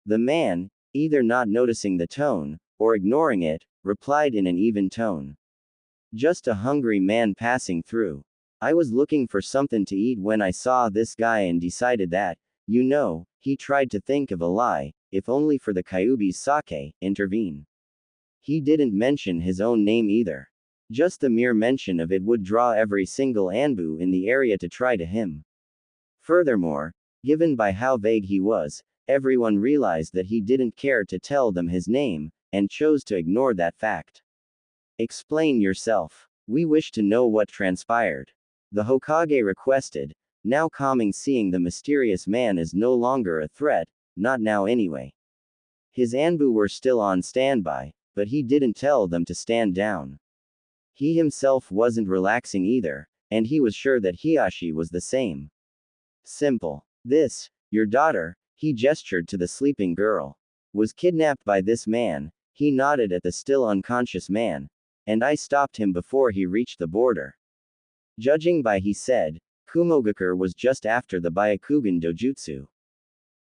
The man, either not noticing the tone, or ignoring it, replied in an even tone. "Just a hungry man passing through. I was looking for something to eat when I saw this guy and decided that, he tried to think of a lie, if only for the Kyuubi's sake, intervene. He didn't mention his own name either. Just the mere mention of it would draw every single Anbu in the area to try to him. Furthermore, given by how vague he was, everyone realized that he didn't care to tell them his name, and chose to ignore that fact. Explain yourself. We wish to know what transpired." The Hokage requested, now calming, seeing the mysterious man is no longer a threat, not now anyway. His Anbu were still on standby, but he didn't tell them to stand down. He himself wasn't relaxing either, and he was sure that Hiyashi was the same. "Simple. Your daughter," he gestured to the sleeping girl, "was kidnapped by this man." He nodded at the still unconscious man, "and I stopped him before he reached the border." Judging by he said, Kumogakure was just after the Byakugan dojutsu.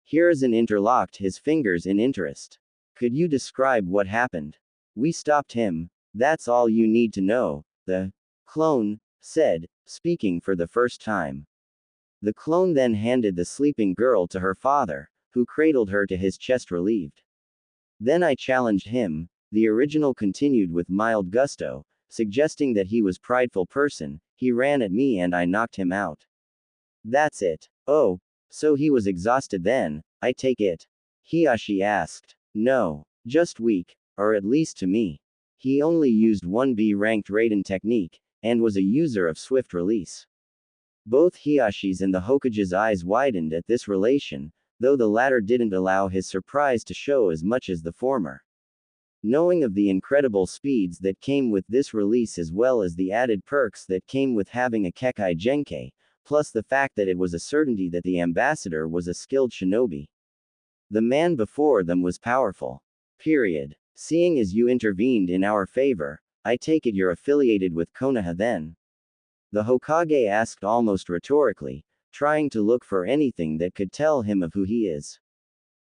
Hiruzen interlocked his fingers in interest. "Could you describe what happened?" "We stopped him. That's all you need to know," the clone said, speaking for the first time. The clone then handed the sleeping girl to her father, who cradled her to his chest relieved. "Then I challenged him," the original continued with mild gusto, suggesting that he was prideful person. "He ran at me and I knocked him out." "That's it. Oh, so he was exhausted then, I take it?" Hiyashi asked. "No, just weak, or at least to me. He only used 1B ranked Raiden technique, and was a user of swift release." Both Hiyashi's and the Hokage's eyes widened at this relation, though the latter didn't allow his surprise to show as much as the former. Knowing of the incredible speeds that came with this release, as well as the added perks that came with having a Kekai Genkei, plus the fact that it was a certainty that the ambassador was a skilled shinobi. The man before them was powerful. Period. "Seeing as you intervened in our favor, I take it you're affiliated with Konoha then?" The Hokage asked almost rhetorically, trying to look for anything that could tell him of who he is.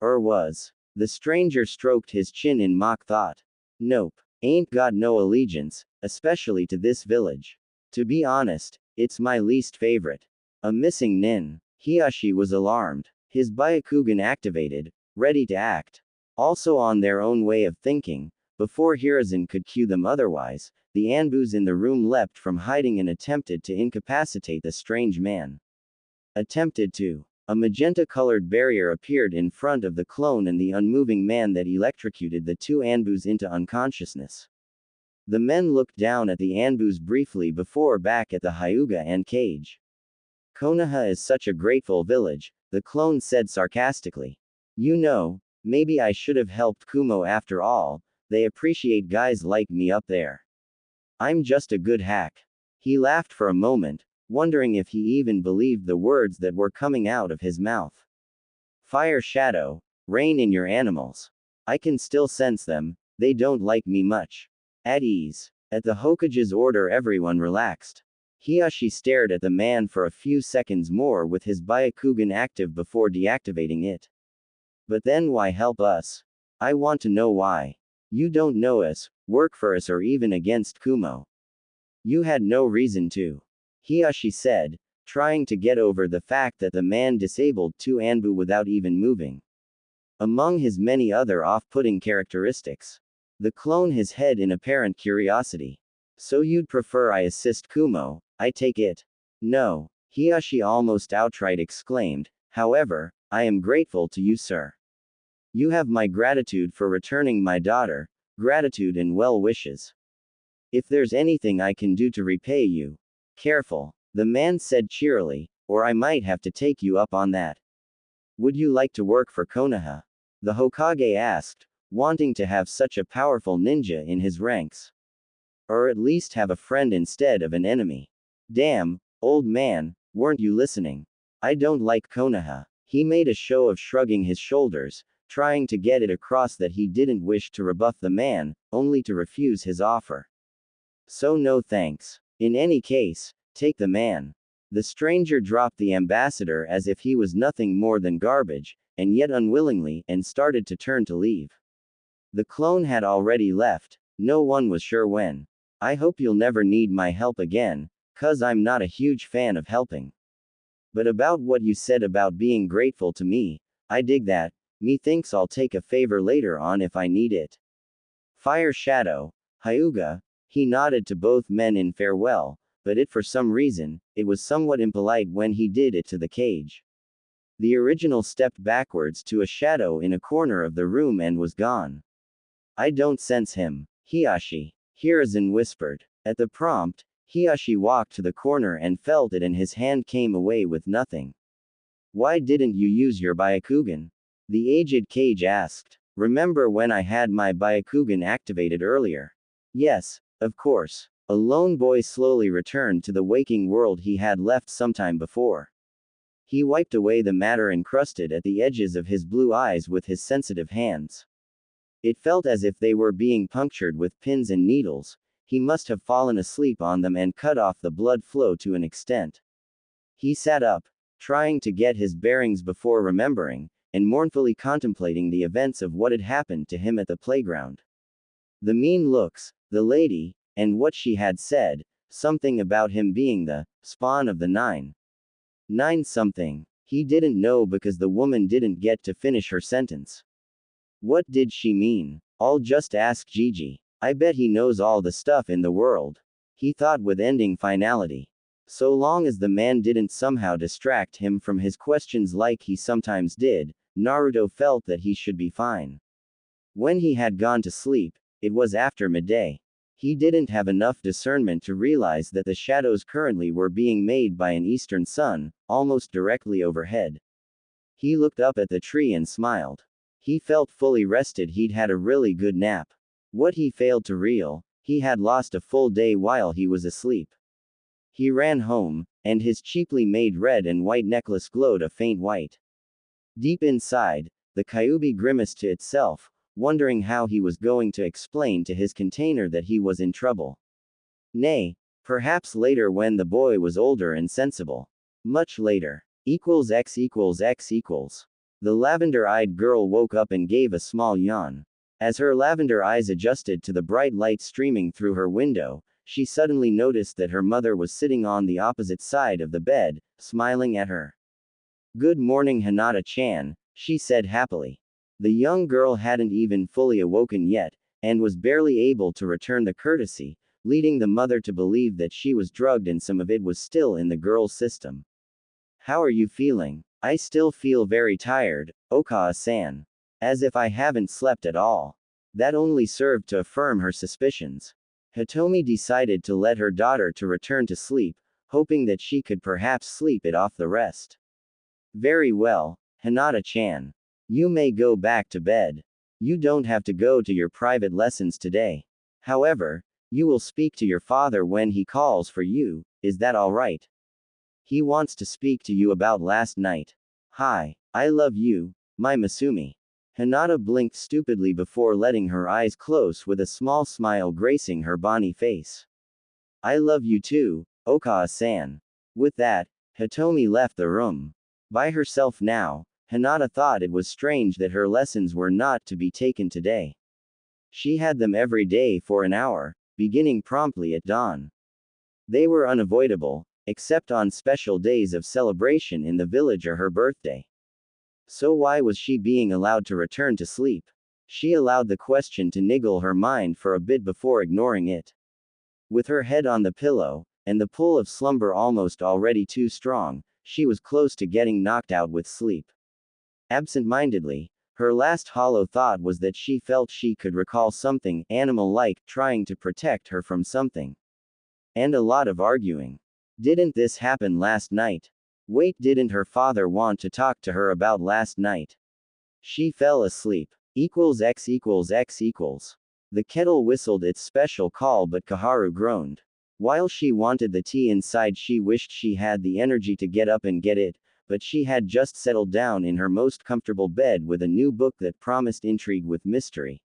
Or was. The stranger stroked his chin in mock thought. "Nope. Ain't got no allegiance, especially to this village. To be honest, it's my least favorite. A missing nin." Hiyashi was alarmed. His Byakugan activated, ready to act. Also on their own way of thinking, before Hiruzen could cue them otherwise, the Anbus in the room leapt from hiding and attempted to incapacitate the strange man. Attempted to. A magenta-colored barrier appeared in front of the clone and the unmoving man that electrocuted the two Anbus into unconsciousness. The men looked down at the Anbus briefly before back at the Hyuga and cage. "Konoha is such a grateful village," the clone said sarcastically. Maybe I should have helped Kumo after all. They appreciate guys like me up there. I'm just a good hack." He laughed for a moment, wondering if he even believed the words that were coming out of his mouth. "Fire shadow, rein in your animals. I can still sense them, they don't like me much." At ease. At the Hokage's order, everyone relaxed. Hiyashi stared at the man for a few seconds more with his Byakugan active before deactivating it. "But then why help us? I want to know why. You don't know us, work for us, or even against Kumo. You had no reason to." Hiyashi said, trying to get over the fact that the man disabled two Anbu without even moving. Among his many other off-putting characteristics. The clone his head in apparent curiosity. "So you'd prefer I assist Kumo, I take it?" "No," Hiyashi almost outright exclaimed. "However, I am grateful to you, sir. You have my gratitude for returning my daughter, gratitude and well wishes. If there's anything I can do to repay you." "Careful," the man said cheerily, "or I might have to take you up on that. Would you like to work for Konoha?" The Hokage asked, wanting to have such a powerful ninja in his ranks. Or at least have a friend instead of an enemy. Damn, old man, weren't you listening? I don't like Konoha. He made a show of shrugging his shoulders, trying to get it across that he didn't wish to rebuff the man, only to refuse his offer. So no thanks. In any case, take the man. The stranger dropped the ambassador as if he was nothing more than garbage, and yet unwillingly, and started to turn to leave. The clone had already left. No one was sure when. I hope you'll never need my help again, 'cause I'm not a huge fan of helping. But about what you said about being grateful to me, I dig that. Methinks I'll take a favor later on if I need it. Fire Shadow, Hyuga, he nodded to both men in farewell, but for some reason, it was somewhat impolite when he did it to the cage. The original stepped backwards to a shadow in a corner of the room and was gone. I don't sense him. Hiashi. Hiruzen whispered. At the prompt, Hiashi walked to the corner and felt it and his hand came away with nothing. Why didn't you use your Byakugan? The aged cage asked. Remember when I had my Byakugan activated earlier? Yes, of course. A lone boy slowly returned to the waking world he had left sometime before. He wiped away the matter encrusted at the edges of his blue eyes with his sensitive hands. It felt as if they were being punctured with pins and needles. He must have fallen asleep on them and cut off the blood flow to an extent. He sat up, trying to get his bearings before remembering, and mournfully contemplating the events of what had happened to him at the playground. The mean looks, the lady, and what she had said, something about him being the spawn of the nine something. He didn't know because the woman didn't get to finish her sentence. What did she mean? I'll just ask Gigi. I bet he knows all the stuff in the world. He thought with ending finality. So long as the man didn't somehow distract him from his questions like he sometimes did, Naruto felt that he should be fine. When he had gone to sleep, it was after midday. He didn't have enough discernment to realize that the shadows currently were being made by an eastern sun, almost directly overhead. He looked up at the tree and smiled. He felt fully rested. He'd had a really good nap. What he failed to realize, he had lost a full day while he was asleep. He ran home, and his cheaply made red and white necklace glowed a faint white. Deep inside, the Kyuubi grimaced to itself, wondering how he was going to explain to his container that he was in trouble. Nay, perhaps later when the boy was older and sensible. Much later. X equals X equals. The lavender-eyed girl woke up and gave a small yawn. As her lavender eyes adjusted to the bright light streaming through her window, she suddenly noticed that her mother was sitting on the opposite side of the bed, smiling at her. Good morning, Hinata-chan, she said happily. The young girl hadn't even fully awoken yet, and was barely able to return the courtesy, leading the mother to believe that she was drugged and some of it was still in the girl's system. How are you feeling? I still feel very tired, Okawa-san. As if I haven't slept at all. That only served to affirm her suspicions. Hitomi decided to let her daughter to return to sleep, hoping that she could perhaps sleep it off the rest. Very well, Hinata-chan. You may go back to bed. You don't have to go to your private lessons today. However, you will speak to your father when he calls for you, is that alright? He wants to speak to you about last night. Hi, I love you, my Masumi. Hinata blinked stupidly before letting her eyes close with a small smile gracing her bonny face. I love you too, Okawa-san. With that, Hitomi left the room. By herself now, Hinata thought it was strange that her lessons were not to be taken today. She had them every day for an hour, beginning promptly at dawn. They were unavoidable, except on special days of celebration in the village or her birthday. So why was she being allowed to return to sleep? She allowed the question to niggle her mind for a bit before ignoring it. With her head on the pillow, and the pull of slumber almost already too strong, she was close to getting knocked out with sleep. Absent-mindedly, her last hollow thought was that she felt she could recall something animal-like trying to protect her from something. And a lot of arguing. Didn't this happen last night? Wait, didn't her father want to talk to her about last night? She fell asleep. X equals X equals. The kettle whistled its special call, but Kaharu groaned. While she wanted the tea inside, she wished she had the energy to get up and get it, but she had just settled down in her most comfortable bed with a new book that promised intrigue with mystery.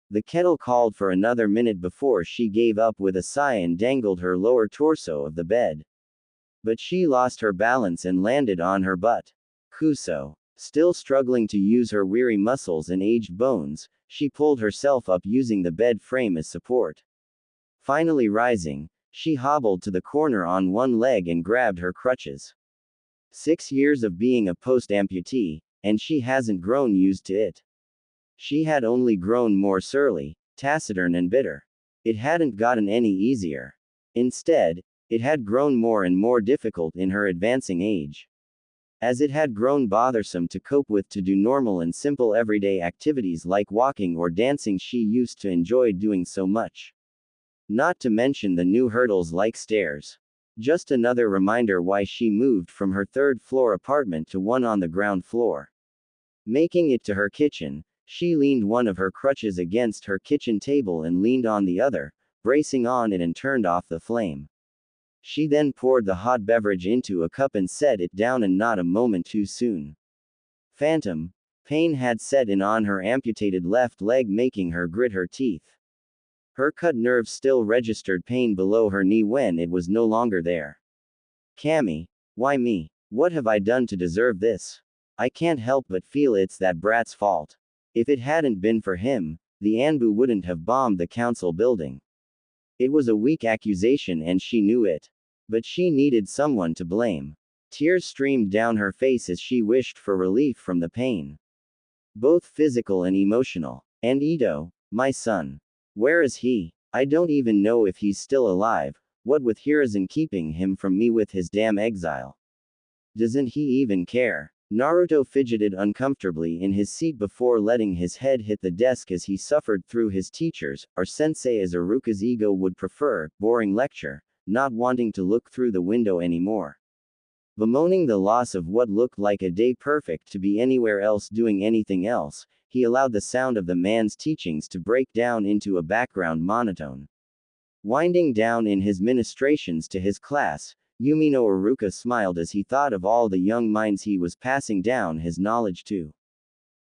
The kettle called for another minute before she gave up with a sigh and dangled her lower torso of the bed. But she lost her balance and landed on her butt. Kuso. Still struggling to use her weary muscles and aged bones, she pulled herself up using the bed frame as support. Finally rising, she hobbled to the corner on one leg and grabbed her crutches. 6 years of being a post-amputee, and she hasn't grown used to it. She had only grown more surly, taciturn and bitter. It hadn't gotten any easier. Instead, it had grown more and more difficult in her advancing age. As it had grown bothersome to cope with to do normal and simple everyday activities like walking or dancing she used to enjoy doing so much. Not to mention the new hurdles like stairs. Just another reminder why she moved from her third-floor apartment to one on the ground floor. Making it to her kitchen, she leaned one of her crutches against her kitchen table and leaned on the other, bracing on it and turned off the flame. She then poured the hot beverage into a cup and set it down, and not a moment too soon. Phantom pain had set in on her amputated left leg, making her grit her teeth. Her cut nerve still registered pain below her knee when it was no longer there. Cammy, why me? What have I done to deserve this? I can't help but feel it's that brat's fault. If it hadn't been for him, the Anbu wouldn't have bombed the council building. It was a weak accusation and she knew it. But she needed someone to blame. Tears streamed down her face as she wished for relief from the pain. Both physical and emotional. And Ito, my son. Where is he? I don't even know if he's still alive, what with Hiruzen keeping him from me with his damn exile. Doesn't he even care? Naruto fidgeted uncomfortably in his seat before letting his head hit the desk as he suffered through his teacher's, or sensei as Iruka's ego would prefer, boring lecture, not wanting to look through the window anymore. Bemoaning the loss of what looked like a day perfect to be anywhere else doing anything else, he allowed the sound of the man's teachings to break down into a background monotone. Winding down in his ministrations to his class, Yumino Iruka smiled as he thought of all the young minds he was passing down his knowledge to.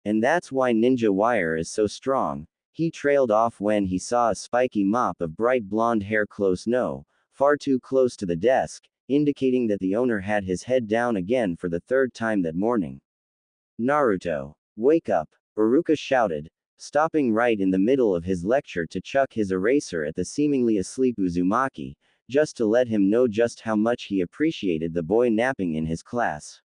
And that's why ninja wire is so strong, he trailed off when he saw a spiky mop of bright blonde hair far too close to the desk, indicating that the owner had his head down again for the third time that morning. Naruto, wake up, Iruka shouted, stopping right in the middle of his lecture to chuck his eraser at the seemingly asleep Uzumaki, just to let him know just how much he appreciated the boy napping in his class.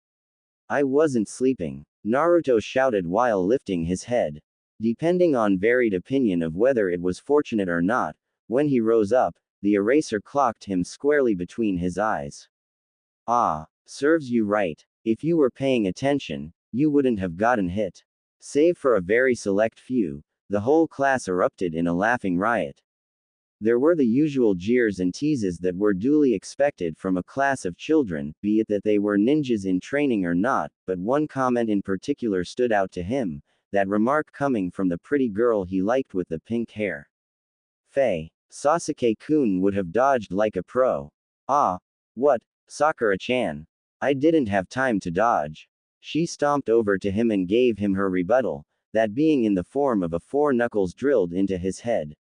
I wasn't sleeping, Naruto shouted while lifting his head. Depending on varied opinion of whether it was fortunate or not, when he rose up, the eraser clocked him squarely between his eyes. Ah, serves you right. If you were paying attention, you wouldn't have gotten hit. Save for a very select few, the whole class erupted in a laughing riot. There were the usual jeers and teases that were duly expected from a class of children, be it that they were ninjas in training or not, but one comment in particular stood out to him, that remark coming from the pretty girl he liked with the pink hair. Faye. Sasuke-kun would have dodged like a pro. Ah. What? Sakura-chan. I didn't have time to dodge. She stomped over to him and gave him her rebuttal, that being in the form of a 4 knuckles drilled into his head.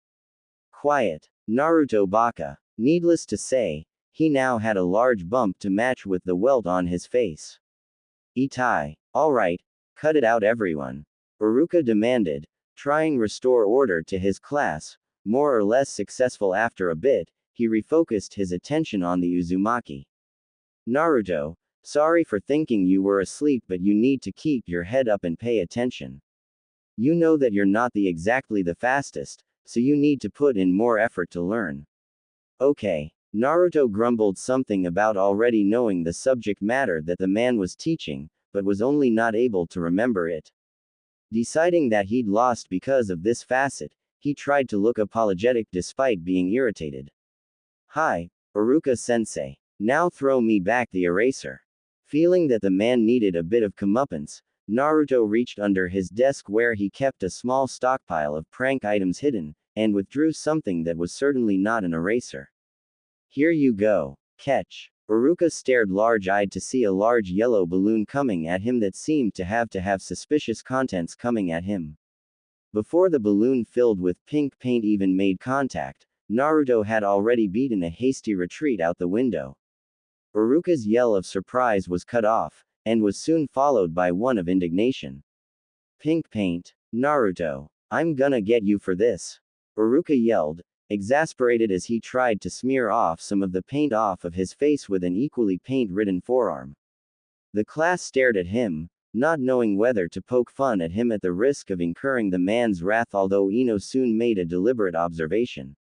Quiet. Naruto baka. Needless to say, he now had a large bump to match with the welt on his face. Itai. Alright, cut it out everyone. Iruka demanded, trying restore order to his class. More or less successful after a bit, he refocused his attention on the Uzumaki. Naruto, sorry for thinking you were asleep, but you need to keep your head up and pay attention. You know that you're not exactly the fastest, so you need to put in more effort to learn. Okay. Naruto grumbled something about already knowing the subject matter that the man was teaching, but was only not able to remember it. Deciding that he'd lost because of this facet, he tried to look apologetic despite being irritated. Hi, Iruka-sensei. Now throw me back the eraser. Feeling that the man needed a bit of comeuppance, Naruto reached under his desk where he kept a small stockpile of prank items hidden, and withdrew something that was certainly not an eraser. Here you go. Catch. Iruka stared large-eyed to see a large yellow balloon coming at him that seemed to have suspicious contents coming at him. Before the balloon filled with pink paint even made contact, Naruto had already beaten a hasty retreat out the window. Iruka's yell of surprise was cut off, and was soon followed by one of indignation. Pink paint? Naruto, I'm gonna get you for this. Iruka yelled, exasperated as he tried to smear off some of the paint off of his face with an equally paint-ridden forearm. The class stared at him, not knowing whether to poke fun at him at the risk of incurring the man's wrath, although Ino soon made a deliberate observation.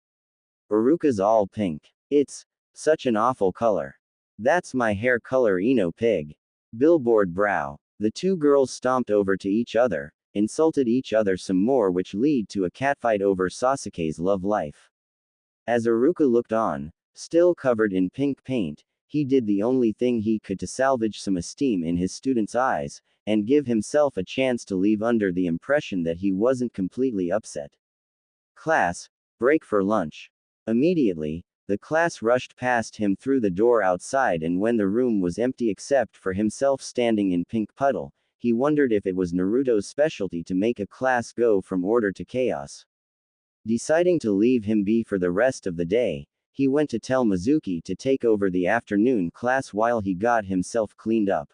Iruka's all pink. It's such an awful color. That's my hair color, Ino pig. Billboard brow. The two girls stomped over to each other, insulted each other some more, which lead to a catfight over Sasuke's love life. As Iruka looked on, still covered in pink paint, he did the only thing he could to salvage some esteem in his students' eyes, and give himself a chance to leave under the impression that he wasn't completely upset. Class, break for lunch. Immediately, the class rushed past him through the door outside, and when the room was empty except for himself standing in pink puddle, he wondered if it was Naruto's specialty to make a class go from order to chaos. Deciding to leave him be for the rest of the day, he went to tell Mizuki to take over the afternoon class while he got himself cleaned up.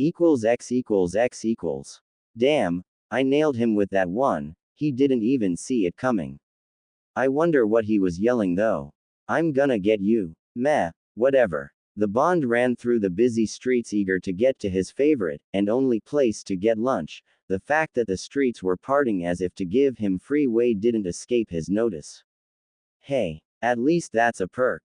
X equals X equals. Damn, I nailed him with that one, he didn't even see it coming. I wonder what he was yelling though. I'm gonna get you. Meh, whatever. The Bond ran through the busy streets eager to get to his favorite, and only place to get lunch. The fact that the streets were parting as if to give him free way didn't escape his notice. Hey, at least that's a perk.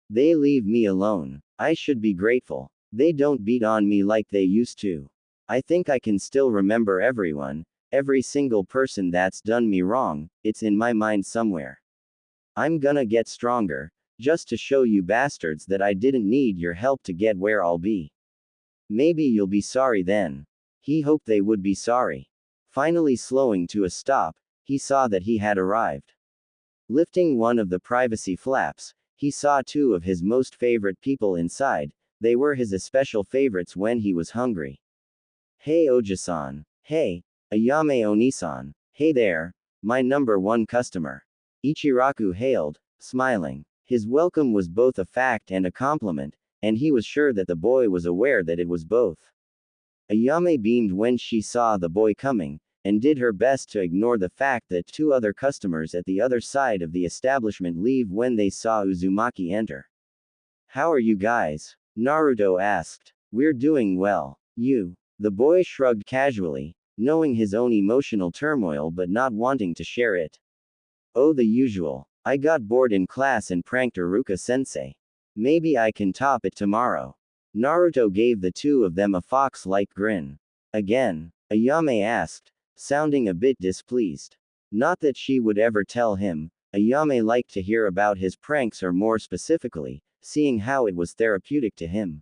They leave me alone. I should be grateful. They don't beat on me like they used to. I think I can still remember everyone, every single person that's done me wrong, it's in my mind somewhere. I'm gonna get stronger, just to show you bastards that I didn't need your help to get where I'll be. Maybe you'll be sorry then. He hoped they would be sorry. Finally slowing to a stop, he saw that he had arrived. Lifting one of the privacy flaps, he saw two of his most favorite people inside. They were his especial favorites when he was hungry. Hey Oji-san. Hey, Ayame Oni-san. Hey there, my number one customer. Ichiraku hailed, smiling. His welcome was both a fact and a compliment, and he was sure that the boy was aware that it was both. Ayame beamed when she saw the boy coming, and did her best to ignore the fact that two other customers at the other side of the establishment leave when they saw Uzumaki enter. How are you guys? Naruto asked. We're doing well. You? The boy shrugged casually, knowing his own emotional turmoil but not wanting to share it. Oh, the usual. I got bored in class and pranked Iruka-sensei. Maybe I can top it tomorrow. Naruto gave the two of them a fox-like grin. Again? Ayame asked, sounding a bit displeased. Not that she would ever tell him. Ayame liked to hear about his pranks, or more specifically, seeing how it was therapeutic to him.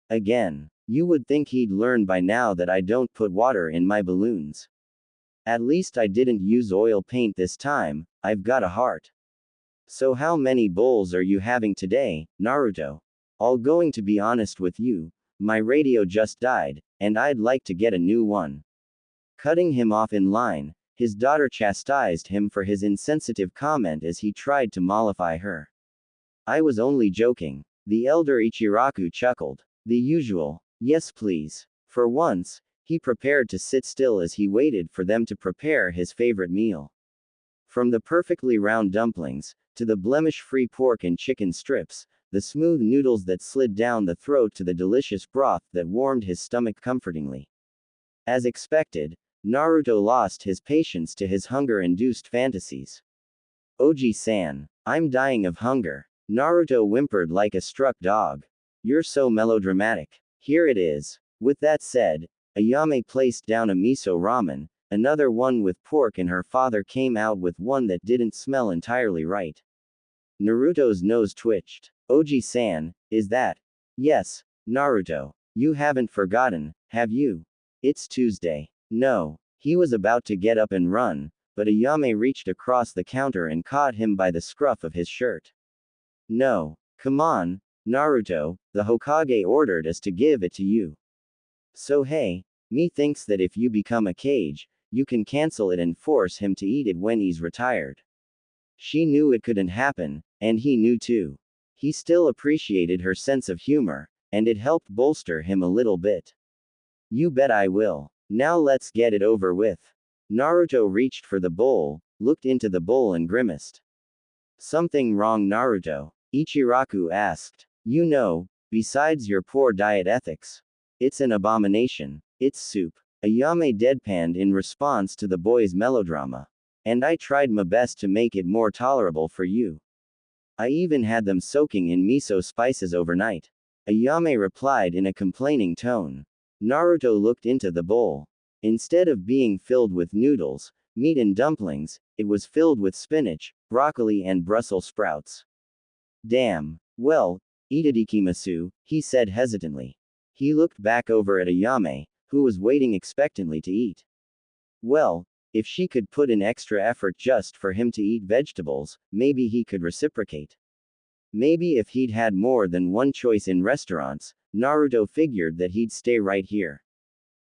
Again. You would think he'd learn by now that I don't put water in my balloons. At least I didn't use oil paint this time, I've got a heart. So how many bowls are you having today, Naruto? I'll going to be honest with you, my radio just died, and I'd like to get a new one. Cutting him off in line, his daughter chastised him for his insensitive comment as he tried to mollify her. I was only joking. The elder Ichiraku chuckled. The usual. Yes please. For once, he prepared to sit still as he waited for them to prepare his favorite meal. From the perfectly round dumplings, to the blemish-free pork and chicken strips, the smooth noodles that slid down the throat to the delicious broth that warmed his stomach comfortingly. As expected, Naruto lost his patience to his hunger-induced fantasies. Oji-san, I'm dying of hunger. Naruto whimpered like a struck dog. You're so melodramatic. Here it is. With that said, Ayame placed down a miso ramen, another one with pork, and her father came out with one that didn't smell entirely right. Naruto's nose twitched. Oji-san, is that? Yes, Naruto. You haven't forgotten, have you? It's Tuesday. No. He was about to get up and run, but Ayame reached across the counter and caught him by the scruff of his shirt. No. Come on, Naruto, the Hokage ordered us to give it to you. So hey, me thinks that if you become a Kage, you can cancel it and force him to eat it when he's retired. She knew it couldn't happen, and he knew too. He still appreciated her sense of humor, and it helped bolster him a little bit. You bet I will. Now let's get it over with. Naruto reached for the bowl, looked into the bowl and grimaced. Something wrong, Naruto? Ichiraku asked. You know, besides your poor diet ethics. It's an abomination. It's soup. Ayame deadpanned in response to the boy's melodrama. And I tried my best to make it more tolerable for you. I even had them soaking in miso spices overnight. Ayame replied in a complaining tone. Naruto looked into the bowl. Instead of being filled with noodles, meat and dumplings, it was filled with spinach, broccoli and Brussels sprouts. Damn. Well, itadakimasu, he said hesitantly. He looked back over at Ayame, who was waiting expectantly to eat. Well, if she could put in extra effort just for him to eat vegetables, maybe he could reciprocate. Maybe if he'd had more than one choice in restaurants, Naruto figured that he'd stay right here.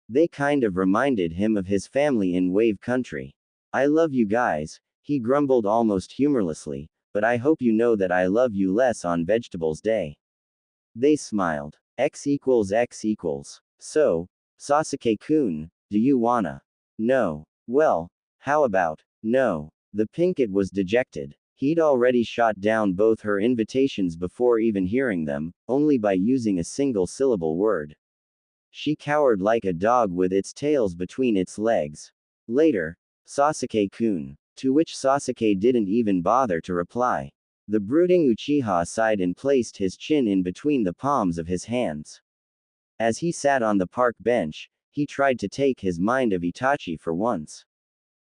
They kind of reminded him of his family in Wave Country. I love you guys, he grumbled almost humorlessly, but I hope you know that I love you less on Vegetables Day. They smiled. X equals X equals. So, Sasuke-kun, do you wanna? No. Well, how about, no? The Pinkett was dejected. He'd already shot down both her invitations before even hearing them, only by using a single syllable word. She cowered like a dog with its tails between its legs. Later, Sasuke-kun, to which Sasuke didn't even bother to reply. The brooding Uchiha sighed and placed his chin in between the palms of his hands. As he sat on the park bench, he tried to take his mind of Itachi for once.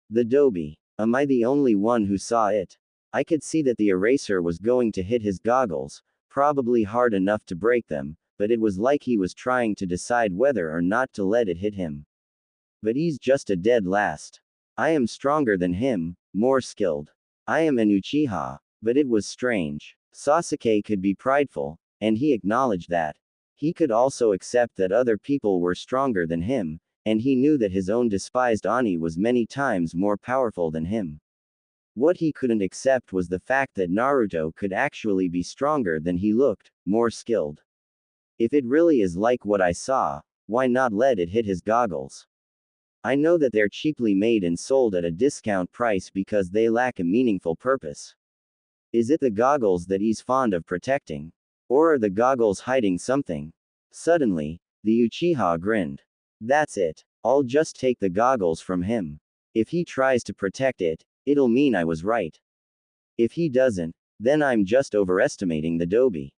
The Dobie. Am I the only one who saw it? I could see that the eraser was going to hit his goggles, probably hard enough to break them, but it was like he was trying to decide whether or not to let it hit him. But he's just a dead last. I am stronger than him, more skilled. I am an Uchiha, but it was strange. Sasuke could be prideful, and he acknowledged that. He could also accept that other people were stronger than him, and he knew that his own despised Ani was many times more powerful than him. What he couldn't accept was the fact that Naruto could actually be stronger than he looked, more skilled. If it really is like what I saw, why not let it hit his goggles? I know that they're cheaply made and sold at a discount price because they lack a meaningful purpose. Is it the goggles that he's fond of protecting? Or are the goggles hiding something? Suddenly, the Uchiha grinned. That's it. I'll just take the goggles from him. If he tries to protect it, it'll mean I was right. If he doesn't, then I'm just overestimating the Dobie.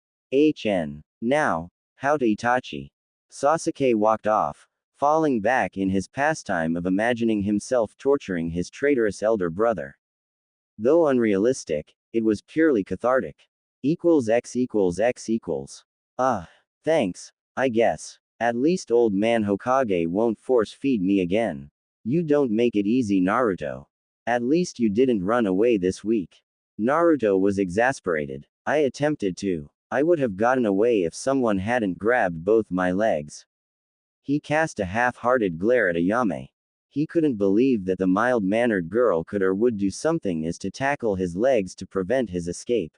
Now, how to Itachi. Sasuke walked off, falling back in his pastime of imagining himself torturing his traitorous elder brother. Though unrealistic, it was purely cathartic. X equals X equals. Thanks, I guess. At least old man Hokage won't force feed me again. You don't make it easy, Naruto. At least you didn't run away this week. Naruto was exasperated. I attempted to. I would have gotten away if someone hadn't grabbed both my legs. He cast a half-hearted glare at Ayame. He couldn't believe that the mild-mannered girl could or would do something as to tackle his legs to prevent his escape.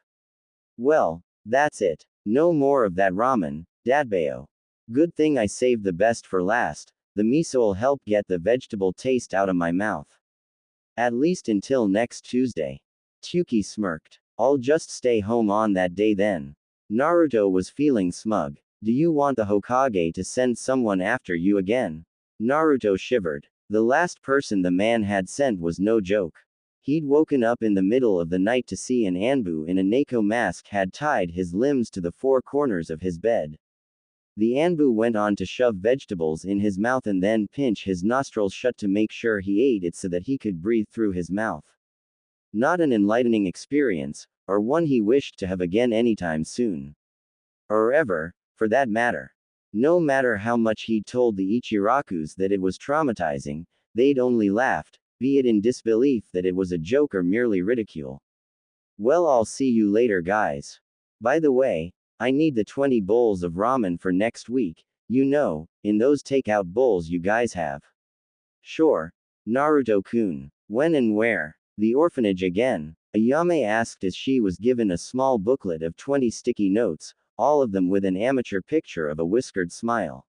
Well, that's it. No more of that ramen, Dadbeo. Good thing I saved the best for last. The miso'll help get the vegetable taste out of my mouth. At least until next Tuesday. Tsuki smirked. I'll just stay home on that day then. Naruto was feeling smug. Do you want the Hokage to send someone after you again? Naruto shivered. The last person the man had sent was no joke. He'd woken up in the middle of the night to see an Anbu in a Neko mask had tied his limbs to the four corners of his bed. The Anbu went on to shove vegetables in his mouth and then pinch his nostrils shut to make sure he ate it so that he could breathe through his mouth. Not an enlightening experience, or one he wished to have again anytime soon. Or ever, for that matter. No matter how much he'd told the Ichirakus that it was traumatizing, they'd only laughed, be it in disbelief that it was a joke or merely ridicule. Well, I'll see you later, guys. By the way, I need the 20 bowls of ramen for next week, you know, in those takeout bowls you guys have. Sure. Naruto-kun. When and where? The orphanage again. Ayame asked as she was given a small booklet of 20 sticky notes, all of them with an amateur picture of a whiskered smile.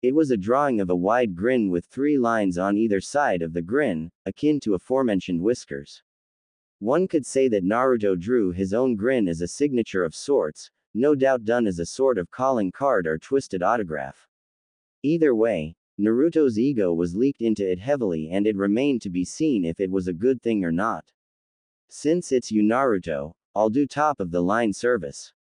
It was a drawing of a wide grin with 3 lines on either side of the grin, akin to aforementioned whiskers. One could say that Naruto drew his own grin as a signature of sorts, no doubt done as a sort of calling card or twisted autograph. Either way, Naruto's ego was leaked into it heavily, and it remained to be seen if it was a good thing or not. Since it's you, Naruto, I'll do top of the line service.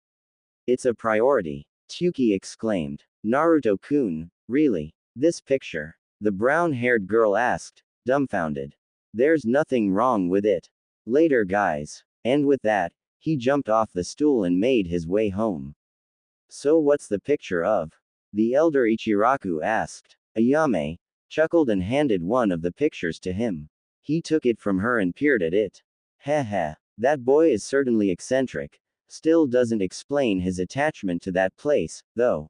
It's a priority, Tsuki exclaimed. Naruto-kun, really? This picture? The brown-haired girl asked, dumbfounded. There's nothing wrong with it. Later, guys. And with that, he jumped off the stool and made his way home. So what's the picture of? The elder Ichiraku asked. Ayame chuckled and handed one of the pictures to him. He took it from her and peered at it. Heh heh, that boy is certainly eccentric. Still doesn't explain his attachment to that place, though.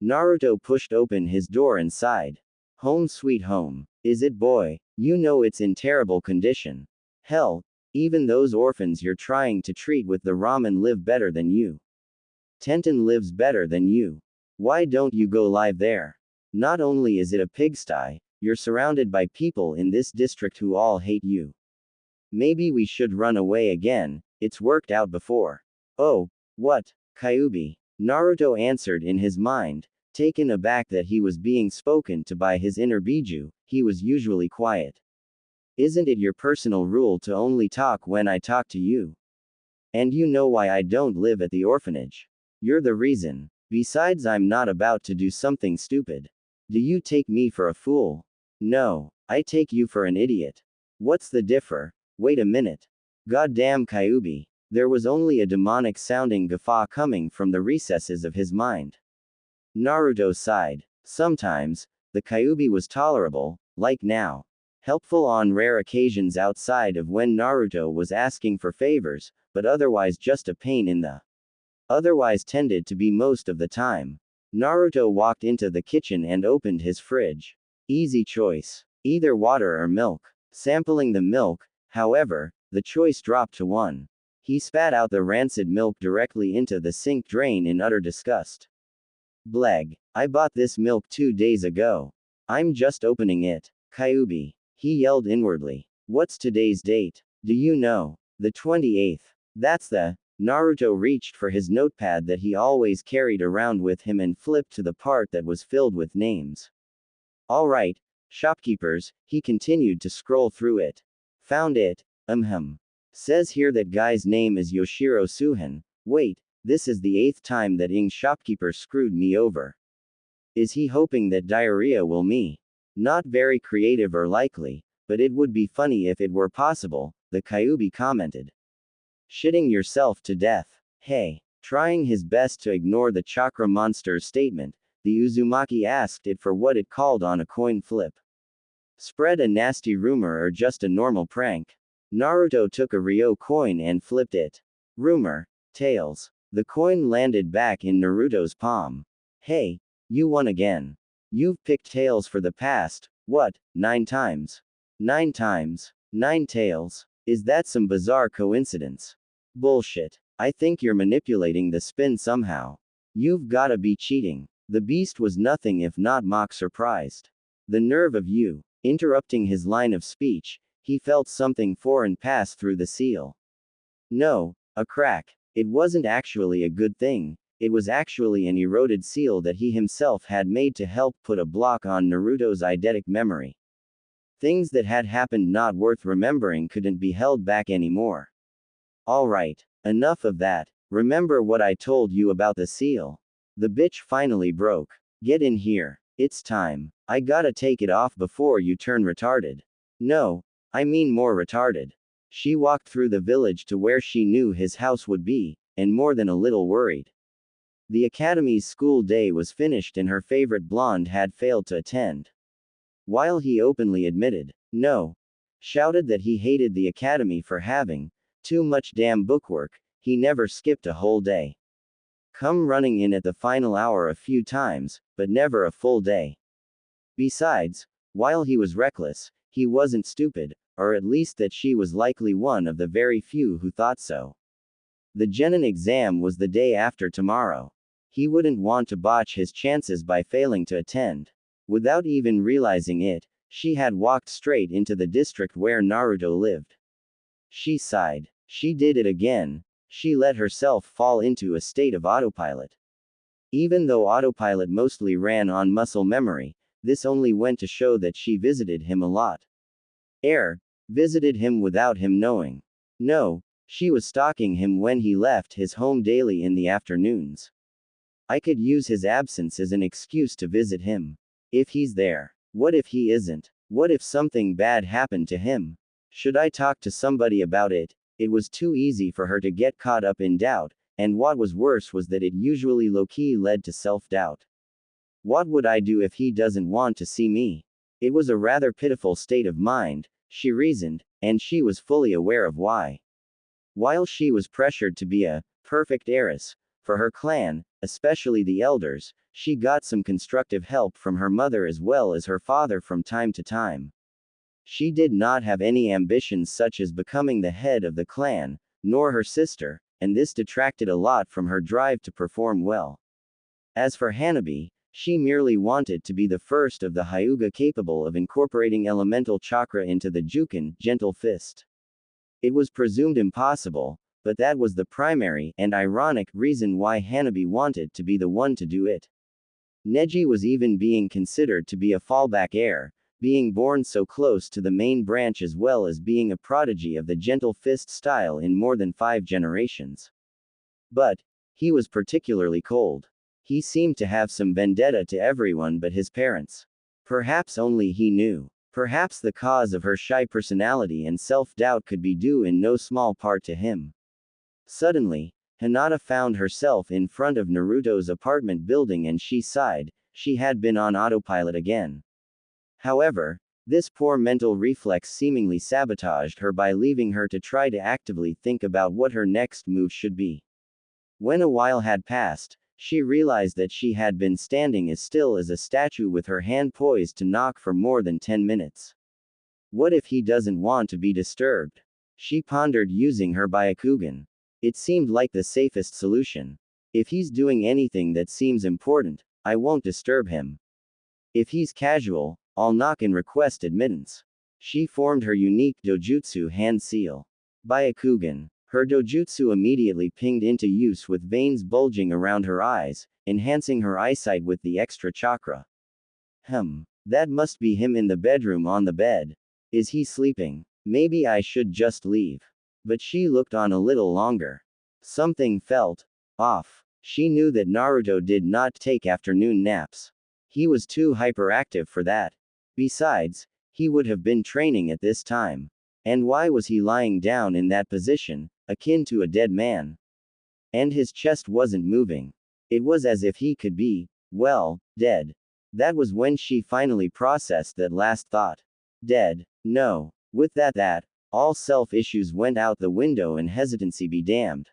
Naruto pushed open his door and sighed. Home sweet home. Is it, boy? You know it's in terrible condition. Hell, even those orphans you're trying to treat with the ramen live better than you. Tenten lives better than you. Why don't you go live there? Not only is it a pigsty, you're surrounded by people in this district who all hate you. Maybe we should run away again, it's worked out before. Oh, what, Kyuubi? Naruto answered in his mind, taken aback that he was being spoken to by his inner Biju. He was usually quiet. Isn't it your personal rule to only talk when I talk to you? And you know why I don't live at the orphanage. You're the reason. Besides, I'm not about to do something stupid. Do you take me for a fool? No, I take you for an idiot. What's the differ? Wait a minute. Goddamn Kyuubi. There was only a demonic sounding guffaw coming from the recesses of his mind. Naruto sighed. Sometimes, the Kyuubi was tolerable, like now. Helpful on rare occasions outside of when Naruto was asking for favors, but otherwise just a pain in the. Otherwise tended to be most of the time. Naruto walked into the kitchen and opened his fridge. Easy choice. Either water or milk. Sampling the milk, however, the choice dropped to 1. He spat out the rancid milk directly into the sink drain in utter disgust. Bleg. I bought this milk 2 days ago. I'm just opening it. Kyuubi. He yelled inwardly. What's today's date? Do you know? The 28th. That's the. Naruto reached for his notepad that he always carried around with him and flipped to the part that was filled with names. Alright, shopkeepers, he continued to scroll through it. Found it. Says here that guy's name is Yoshiro Suhan. Wait, this is the 8th time that Ing's shopkeeper screwed me over. Is he hoping that diarrhea will me? Not very creative or likely, but it would be funny if it were possible, the Kyuubi commented. Shitting yourself to death. Hey. Trying his best to ignore the chakra monster's statement, the Uzumaki asked it for what it called on a coin flip. Spread a nasty rumor or just a normal prank? Naruto took a Ryo coin and flipped it. Rumor. Tails. The coin landed back in Naruto's palm. Hey, you won again. You've picked tails for the past, what, 9 times? 9 times? 9 tails? Is that some bizarre coincidence? Bullshit. I think you're manipulating the spin somehow. You've gotta be cheating. The beast was nothing if not mock surprised. The nerve of you. Interrupting his line of speech, he felt something foreign pass through the seal. No, a crack. It wasn't actually a good thing. It was actually an eroded seal that he himself had made to help put a block on Naruto's eidetic memory. Things that had happened not worth remembering couldn't be held back anymore. Alright, enough of that. Remember what I told you about the seal? The bitch finally broke. Get in here. It's time. I gotta take it off before you turn retarded. No, I mean more retarded. She walked through the village to where she knew his house would be, and more than a little worried. The academy's school day was finished and her favorite blonde had failed to attend. While he openly admitted, no, shouted that he hated the academy for having too much damn bookwork, he never skipped a whole day. Come running in at the final hour a few times, but never a full day. Besides, while he was reckless, he wasn't stupid, or at least that she was likely one of the very few who thought so. The Genin exam was the day after tomorrow. He wouldn't want to botch his chances by failing to attend. Without even realizing it, she had walked straight into the district where Naruto lived. She sighed. She did it again. She let herself fall into a state of autopilot. Even though autopilot mostly ran on muscle memory, this only went to show that she visited him a lot. Visited him without him knowing. No, she was stalking him when he left his home daily in the afternoons. I could use his absence as an excuse to visit him. If he's there. What if he isn't? What if something bad happened to him? Should I talk to somebody about it? It was too easy for her to get caught up in doubt, and what was worse was that it usually low-key led to self-doubt. What would I do if he doesn't want to see me? It was a rather pitiful state of mind, she reasoned, and she was fully aware of why. While she was pressured to be a perfect heiress for her clan, especially the elders, she got some constructive help from her mother as well as her father from time to time. She did not have any ambitions such as becoming the head of the clan, nor her sister, and this detracted a lot from her drive to perform well. As for Hanabi, she merely wanted to be the first of the Hyuga capable of incorporating elemental chakra into the Jukin, gentle fist. It was presumed impossible, but that was the primary, and ironic, reason why Hanabi wanted to be the one to do it. Neji was even being considered to be a fallback heir, being born so close to the main branch as well as being a prodigy of the gentle fist style in more than 5 generations. But he was particularly cold. He seemed to have some vendetta to everyone but his parents. Perhaps only he knew. Perhaps the cause of her shy personality and self-doubt could be due in no small part to him. Suddenly, Hinata found herself in front of Naruto's apartment building and she sighed. She had been on autopilot again. However, this poor mental reflex seemingly sabotaged her by leaving her to try to actively think about what her next move should be. When a while had passed, she realized that she had been standing as still as a statue with her hand poised to knock for more than 10 minutes. What if he doesn't want to be disturbed? She pondered using her Byakugan. It seemed like the safest solution. If he's doing anything that seems important, I won't disturb him. If he's casual, I'll knock and request admittance. She formed her unique dojutsu hand seal. Byakugan. Her dojutsu immediately pinged into use with veins bulging around her eyes, enhancing her eyesight with the extra chakra. That must be him in the bedroom on the bed. Is he sleeping? Maybe I should just leave. But she looked on a little longer. Something felt off. She knew that Naruto did not take afternoon naps. He was too hyperactive for that. Besides, he would have been training at this time. And why was he lying down in that position, akin to a dead man? And his chest wasn't moving. It was as if he could be, well, dead. That was when she finally processed that last thought. Dead. No. With that, all self-issues went out the window and hesitancy be damned.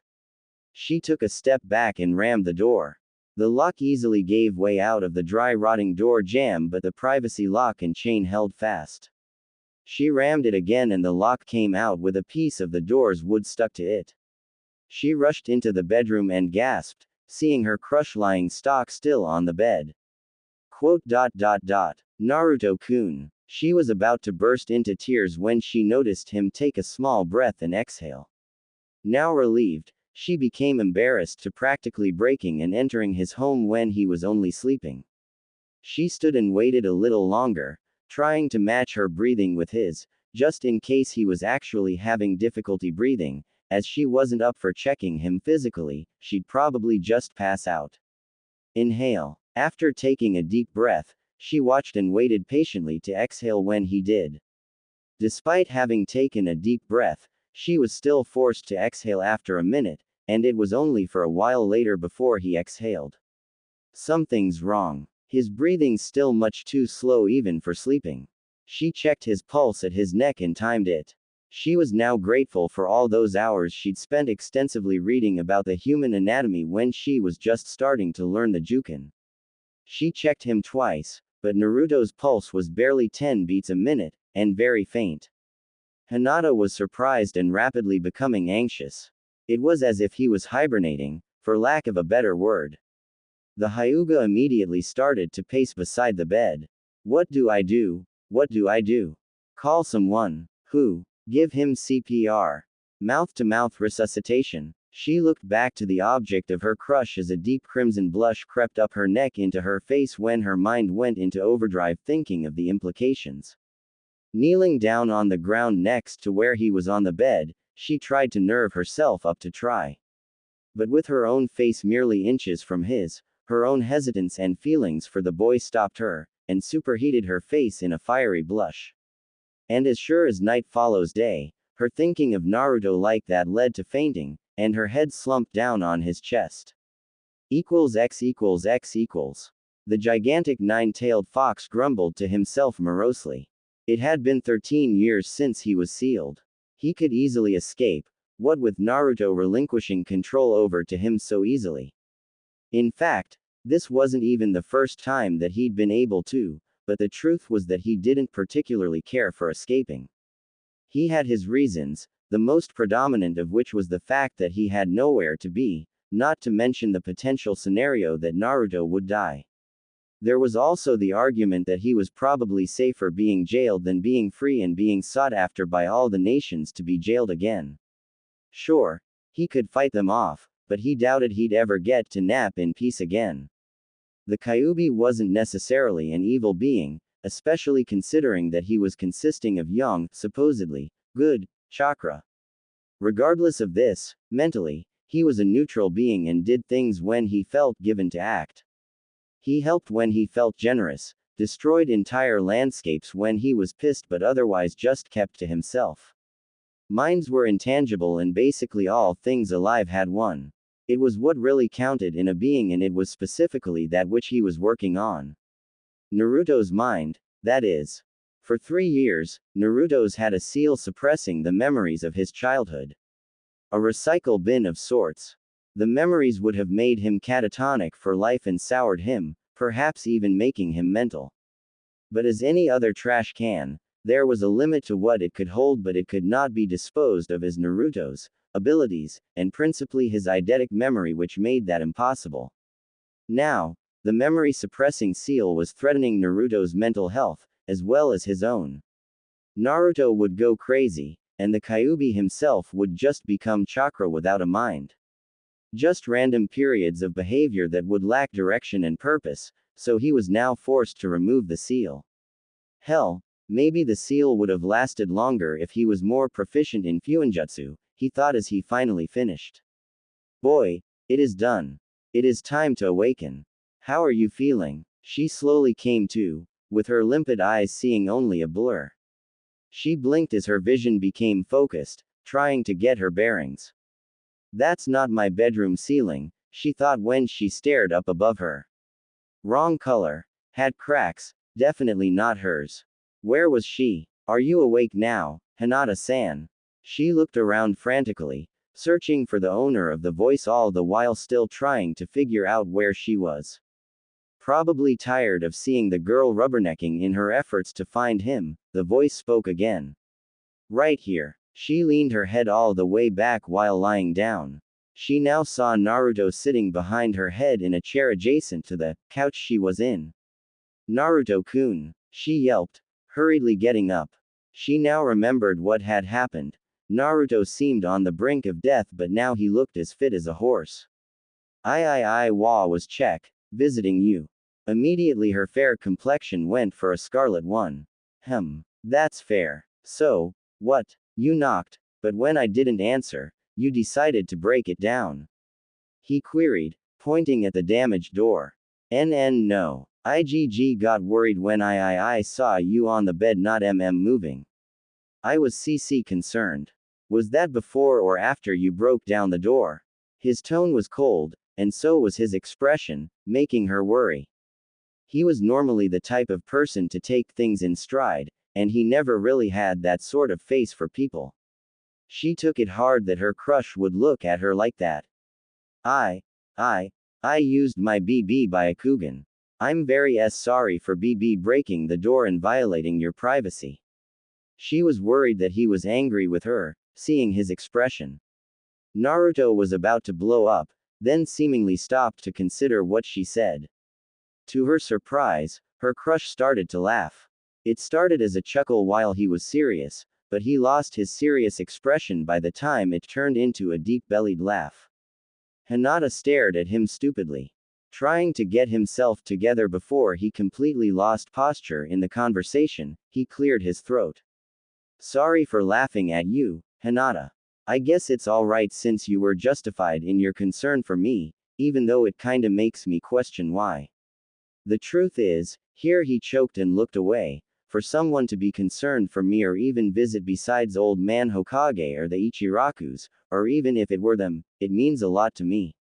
She took a step back and rammed the door. The lock easily gave way out of the dry rotting door jamb, but the privacy lock and chain held fast. She rammed it again and the lock came out with a piece of the door's wood stuck to it. She rushed into the bedroom and gasped, seeing her crush lying stock still on the bed. Naruto-kun. She was about to burst into tears when she noticed him take a small breath and exhale. Now relieved, she became embarrassed to practically breaking and entering his home when he was only sleeping. She stood and waited a little longer, trying to match her breathing with his, just in case he was actually having difficulty breathing, as she wasn't up for checking him physically, she'd probably just pass out. Inhale. After taking a deep breath, she watched and waited patiently to exhale when he did. Despite having taken a deep breath, she was still forced to exhale after a minute, and it was only for a while later before he exhaled. Something's wrong. His breathing's still much too slow even for sleeping. She checked his pulse at his neck and timed it. She was now grateful for all those hours she'd spent extensively reading about the human anatomy when she was just starting to learn the Juken. She checked him twice, but Naruto's pulse was barely 10 beats a minute, and very faint. Hinata was surprised and rapidly becoming anxious. It was as if he was hibernating, for lack of a better word. The Hyuga immediately started to pace beside the bed. What do I do? What do I do? Call someone. Who? Give him CPR. Mouth-to-mouth resuscitation. She looked back to the object of her crush as a deep crimson blush crept up her neck into her face when her mind went into overdrive thinking of the implications. Kneeling down on the ground next to where he was on the bed, she tried to nerve herself up to try. But with her own face merely inches from his, her own hesitance and feelings for the boy stopped her, and superheated her face in a fiery blush. And as sure as night follows day, her thinking of Naruto like that led to fainting, and her head slumped down on his chest. X equals X equals. The gigantic nine-tailed fox grumbled to himself morosely. It had been 13 years since he was sealed. He could easily escape, what with Naruto relinquishing control over to him so easily. In fact, this wasn't even the first time that he'd been able to, but the truth was that he didn't particularly care for escaping. He had his reasons, the most predominant of which was the fact that he had nowhere to be, not to mention the potential scenario that Naruto would die. There was also the argument that he was probably safer being jailed than being free and being sought after by all the nations to be jailed again. Sure, he could fight them off, but he doubted he'd ever get to nap in peace again. The Kyuubi wasn't necessarily an evil being, especially considering that he was consisting of young, supposedly, good, chakra. Regardless of this, mentally, he was a neutral being and did things when he felt given to act. He helped when he felt generous, destroyed entire landscapes when he was pissed but otherwise just kept to himself. Minds were intangible and basically all things alive had one. It was what really counted in a being and it was specifically that which he was working on. Naruto's mind, that is. For 3 years, Naruto's had a seal suppressing the memories of his childhood. A recycle bin of sorts. The memories would have made him catatonic for life and soured him, perhaps even making him mental. But as any other trash can, there was a limit to what it could hold, but it could not be disposed of as Naruto's abilities, and principally his eidetic memory, which made that impossible. Now, the memory-suppressing seal was threatening Naruto's mental health, as well as his own. Naruto would go crazy, and the Kyuubi himself would just become chakra without a mind. Just random periods of behavior that would lack direction and purpose, so he was now forced to remove the seal. Hell, maybe the seal would have lasted longer if he was more proficient in Fuinjutsu, he thought as he finally finished. Boy, it is done. It is time to awaken. How are you feeling? She slowly came to, with her limpid eyes seeing only a blur. She blinked as her vision became focused, trying to get her bearings. That's not my bedroom ceiling, she thought when she stared up above her. Wrong color. Had cracks, definitely not hers. Where was she? Are you awake now, Hinata-san? She looked around frantically, searching for the owner of the voice all the while still trying to figure out where she was. Probably tired of seeing the girl rubbernecking in her efforts to find him, the voice spoke again. Right here. She leaned her head all the way back while lying down. She now saw Naruto sitting behind her head in a chair adjacent to the couch she was in. Naruto-kun, she yelped, hurriedly getting up. She now remembered what had happened. Naruto seemed on the brink of death, but now he looked as fit as a horse. I was check, visiting you. Immediately her fair complexion went for a scarlet one. That's fair. So, what? You knocked, but when I didn't answer, you decided to break it down. He queried, pointing at the damaged door. No. IGG got worried when I saw you on the bed not moving. I was concerned. Was that before or after you broke down the door? His tone was cold, and so was his expression, making her worry. He was normally the type of person to take things in stride, and he never really had that sort of face for people. She took it hard that her crush would look at her like that. I, I used my BB Byakugan. I'm very sorry for BB breaking the door and violating your privacy. She was worried that he was angry with her, seeing his expression. Naruto was about to blow up, then seemingly stopped to consider what she said. To her surprise, her crush started to laugh. It started as a chuckle while he was serious, but he lost his serious expression by the time it turned into a deep-bellied laugh. Hinata stared at him stupidly, trying to get himself together before he completely lost posture in the conversation. He cleared his throat. Sorry for laughing at you, Hinata. I guess it's alright since you were justified in your concern for me, even though it kinda makes me question why. The truth is, here he choked and looked away. For someone to be concerned for me or even visit besides old man Hokage or the Ichirakus, or even if it were them, it means a lot to me.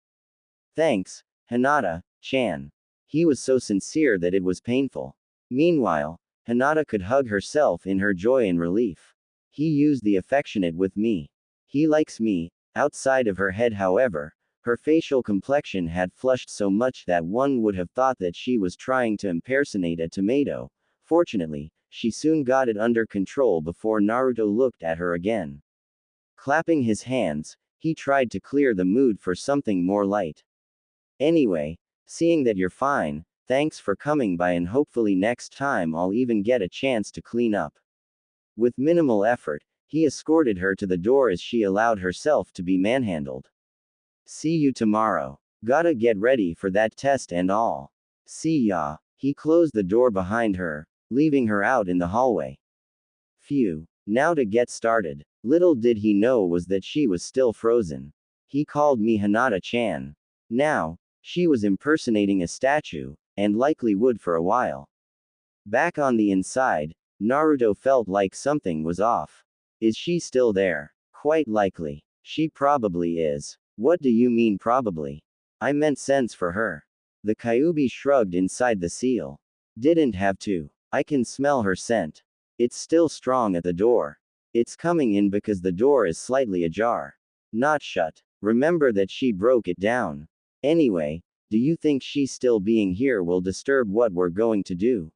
Thanks, Hinata-chan. He was so sincere that it was painful. Meanwhile, Hinata could hug herself in her joy and relief. He used the affectionate with me. He likes me. Outside of her head, however, her facial complexion had flushed so much that one would have thought that she was trying to impersonate a tomato. Fortunately, she soon got it under control before Naruto looked at her again. Clapping his hands, he tried to clear the mood for something more light. Anyway, seeing that you're fine, thanks for coming by and hopefully next time I'll even get a chance to clean up. With minimal effort, he escorted her to the door as she allowed herself to be manhandled. See you tomorrow. Gotta get ready for that test and all. See ya. He closed the door behind her, leaving her out in the hallway. Phew. Now to get started. Little did he know was that she was still frozen. He called me Hinata-chan. Now, she was impersonating a statue, and likely would for a while. Back on the inside, Naruto felt like something was off. Is she still there? Quite likely. She probably is. What do you mean probably? I meant sense for her. The Kyuubi shrugged inside the seal. Didn't have to. I can smell her scent. It's still strong at the door. It's coming in because the door is slightly ajar. Not shut. Remember that she broke it down. Anyway, do you think she still being here will disturb what we're going to do?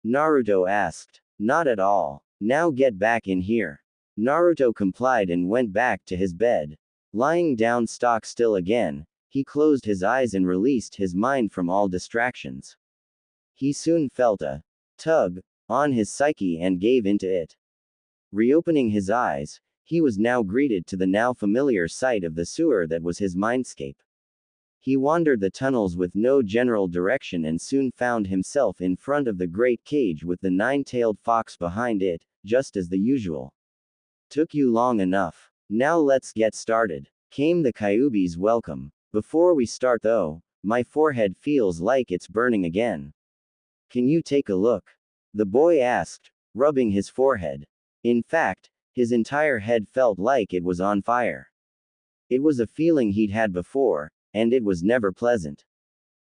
Naruto asked. Not at all. Now get back in here. Naruto complied and went back to his bed. Lying down stock still again, he closed his eyes and released his mind from all distractions. He soon felt a tug on his psyche and gave into it. Reopening his eyes, he was now greeted to the now familiar sight of the sewer that was his mindscape. He wandered the tunnels with no general direction and soon found himself in front of the great cage with the nine-tailed fox behind it, just as the usual. Took you long enough. Now let's get started. Came the Kyuubi's welcome. Before we start though, my forehead feels like it's burning again. Can you take a look? The boy asked, rubbing his forehead. In fact, his entire head felt like it was on fire. It was a feeling he'd had before, and it was never pleasant.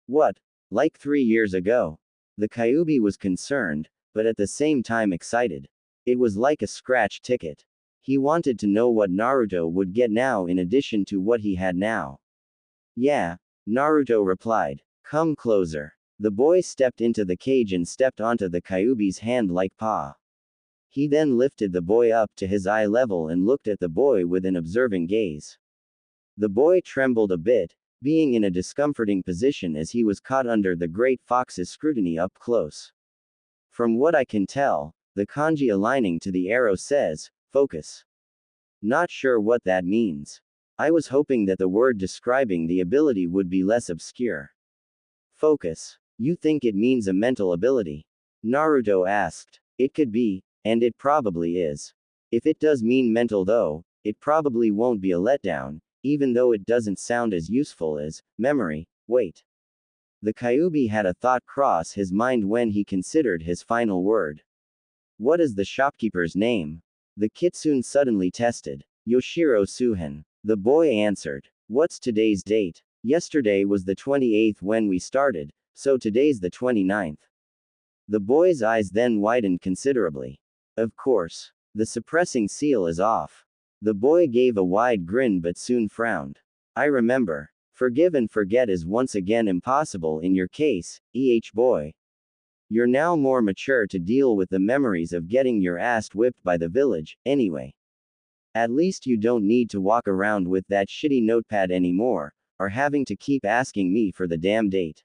What? Like 3 years ago? The Kyuubi was concerned, but at the same time excited. It was like a scratch ticket. He wanted to know what Naruto would get now in addition to what he had now. Yeah, Naruto replied. Come closer. The boy stepped into the cage and stepped onto the Kyuubi's hand like paw. He then lifted the boy up to his eye level and looked at the boy with an observing gaze. The boy trembled a bit, being in a discomforting position as he was caught under the great fox's scrutiny up close. From what I can tell, the kanji aligning to the arrow says, focus. Not sure what that means. I was hoping that the word describing the ability would be less obscure. Focus. You think it means a mental ability? Naruto asked. It could be, and it probably is. If it does mean mental though, it probably won't be a letdown, even though it doesn't sound as useful as memory. Wait. The Kyuubi had a thought cross his mind when he considered his final word. What is the shopkeeper's name? The kitsune suddenly tested. Yoshiro Suhen. The boy answered. What's today's date? Yesterday was the 28th when we started, so today's the 29th. The boy's eyes then widened considerably. Of course. The suppressing seal is off. The boy gave a wide grin but soon frowned. I remember. Forgive and forget is once again impossible in your case, boy. You're now more mature to deal with the memories of getting your ass whipped by the village, anyway. At least you don't need to walk around with that shitty notepad anymore, or having to keep asking me for the damn date.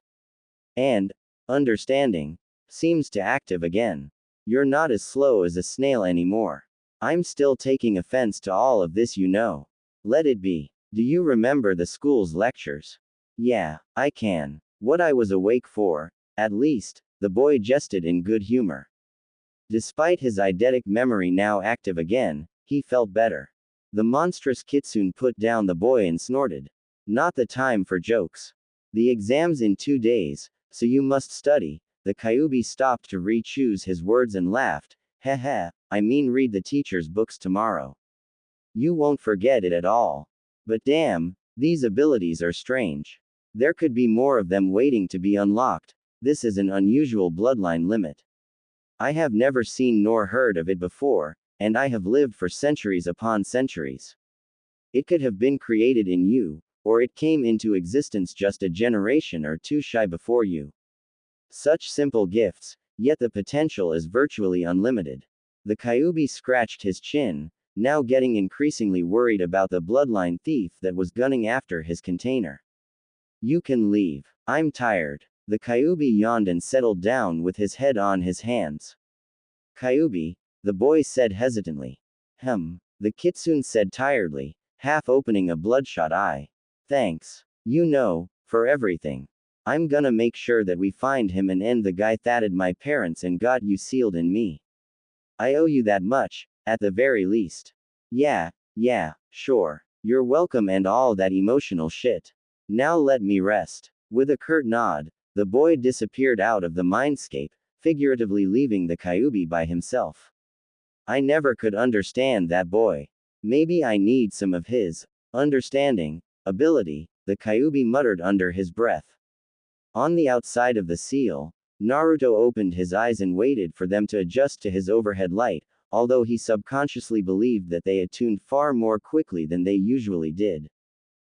And, understanding, seems to active again. You're not as slow as a snail anymore. I'm still taking offense to all of this, you know. Let it be. Do you remember the school's lectures? Yeah, I can. What I was awake for, at least, the boy jested in good humor. Despite his eidetic memory now active again, he felt better. The monstrous kitsune put down the boy and snorted. Not the time for jokes. The exam's in 2 days, so you must study. The Kyuubi stopped to re-choose his words and laughed. Heh, I mean read the teacher's books tomorrow. You won't forget it at all. But damn, these abilities are strange. There could be more of them waiting to be unlocked. This is an unusual bloodline limit. I have never seen nor heard of it before, and I have lived for centuries upon centuries. It could have been created in you, or it came into existence just a generation or two shy before you. Such simple gifts, yet the potential is virtually unlimited. The Kyuubi scratched his chin, now getting increasingly worried about the bloodline thief that was gunning after his container. You can leave. I'm tired. The Kyuubi yawned and settled down with his head on his hands. Kyuubi, the boy said hesitantly. The kitsune said tiredly, half opening a bloodshot eye. Thanks. You know, for everything. I'm gonna make sure that we find him and end the guy thatted my parents and got you sealed in me. I owe you that much, at the very least. Yeah, sure. You're welcome and all that emotional shit. Now let me rest. With a curt nod, the boy disappeared out of the mindscape, figuratively leaving the Kyuubi by himself. I never could understand that boy. Maybe I need some of his understanding ability, the Kyuubi muttered under his breath. On the outside of the seal, Naruto opened his eyes and waited for them to adjust to his overhead light, although he subconsciously believed that they attuned far more quickly than they usually did.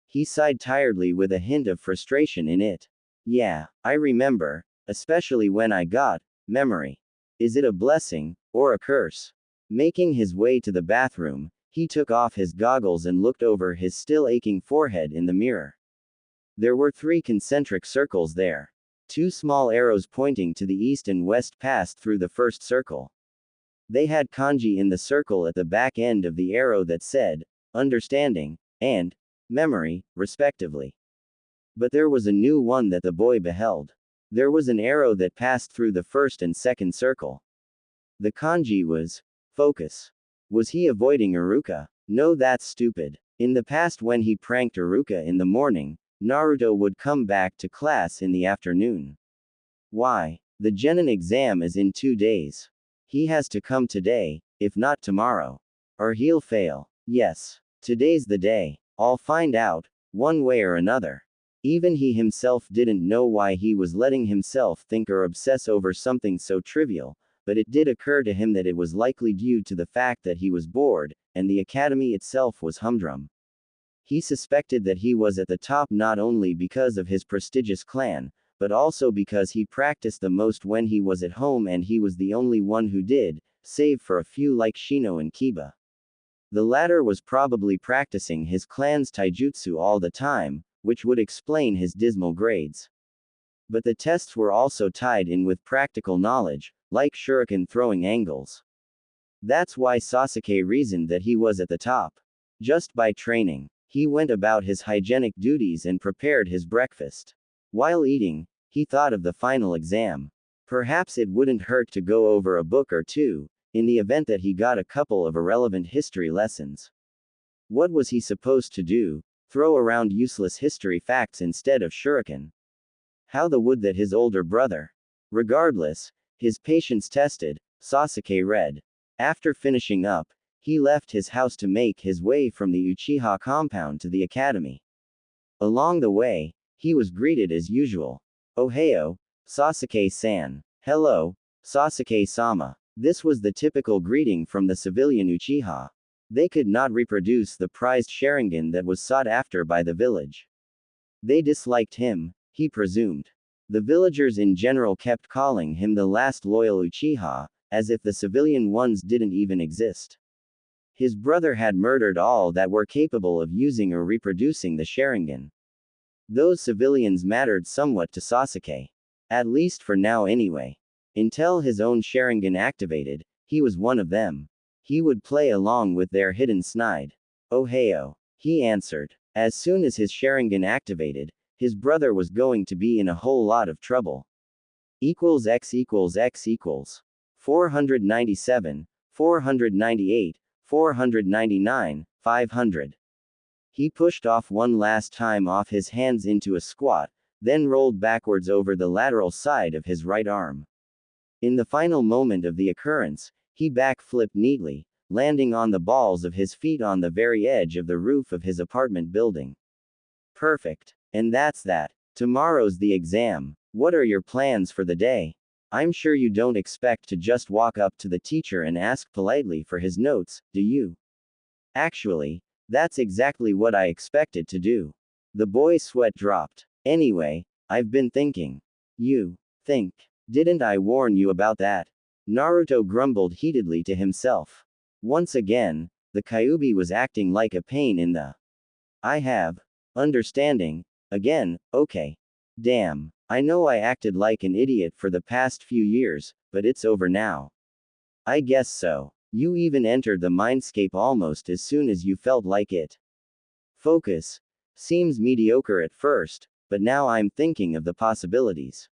He sighed tiredly with a hint of frustration in it. Yeah, I remember, especially when I got memory. Is it a blessing, or a curse? Making his way to the bathroom, he took off his goggles and looked over his still aching forehead in the mirror. There were 3 concentric circles there. 2 small arrows pointing to the east and west passed through the first circle. They had kanji in the circle at the back end of the arrow that said, understanding, and memory, respectively. But there was a new one that the boy beheld. There was an arrow that passed through the first and second circle. The kanji was focus. Was he avoiding Iruka? No, that's stupid. In the past, when he pranked Iruka in the morning, Naruto would come back to class in the afternoon. Why? The genin exam is in 2 days. He has to come today, if not tomorrow. Or he'll fail. Yes. Today's the day. I'll find out, one way or another. Even he himself didn't know why he was letting himself think or obsess over something so trivial, but it did occur to him that it was likely due to the fact that he was bored, and the academy itself was humdrum. He suspected that he was at the top not only because of his prestigious clan, but also because he practiced the most when he was at home, and he was the only one who did, save for a few like Shino and Kiba. The latter was probably practicing his clan's taijutsu all the time, which would explain his dismal grades. But the tests were also tied in with practical knowledge, like shuriken throwing angles. That's why Sasuke reasoned that he was at the top. Just by training, he went about his hygienic duties and prepared his breakfast. While eating, he thought of the final exam. Perhaps it wouldn't hurt to go over a book or two, in the event that he got a couple of irrelevant history lessons. What was he supposed to do? Throw around useless history facts instead of shuriken? How the would that his older brother. Regardless, his patience tested, Sasuke read. After finishing up, he left his house to make his way from the Uchiha compound to the academy. Along the way, he was greeted as usual. Ohayo, Sasuke-san. Hello, Sasuke-sama. This was the typical greeting from the civilian Uchiha. They could not reproduce the prized Sharingan that was sought after by the village. They disliked him, he presumed. The villagers in general kept calling him the last loyal Uchiha, as if the civilian ones didn't even exist. His brother had murdered all that were capable of using or reproducing the Sharingan. Those civilians mattered somewhat to Sasuke. At least for now anyway. Until his own Sharingan activated, he was one of them. He would play along with their hidden snide. Ohayo. He answered. As soon as his Sharingan activated, his brother was going to be in a whole lot of trouble. X equals X equals 497, 498, 499, 500. He pushed off one last time off his hands into a squat, then rolled backwards over the lateral side of his right arm. In the final moment of the occurrence, he backflipped neatly, landing on the balls of his feet on the very edge of the roof of his apartment building. Perfect. And that's that. Tomorrow's the exam. What are your plans for the day? I'm sure you don't expect to just walk up to the teacher and ask politely for his notes, do you? Actually, that's exactly what I expected to do. The boy's sweat dropped. Anyway, I've been thinking. You think? Didn't I warn you about that? Naruto grumbled heatedly to himself. Once again, the Kyuubi was acting like a pain in the I have. Understanding. Again, okay. Damn. I know I acted like an idiot for the past few years, but it's over now. I guess so. You even entered the mindscape almost as soon as you felt like it. Focus. Seems mediocre at first, but now I'm thinking of the possibilities.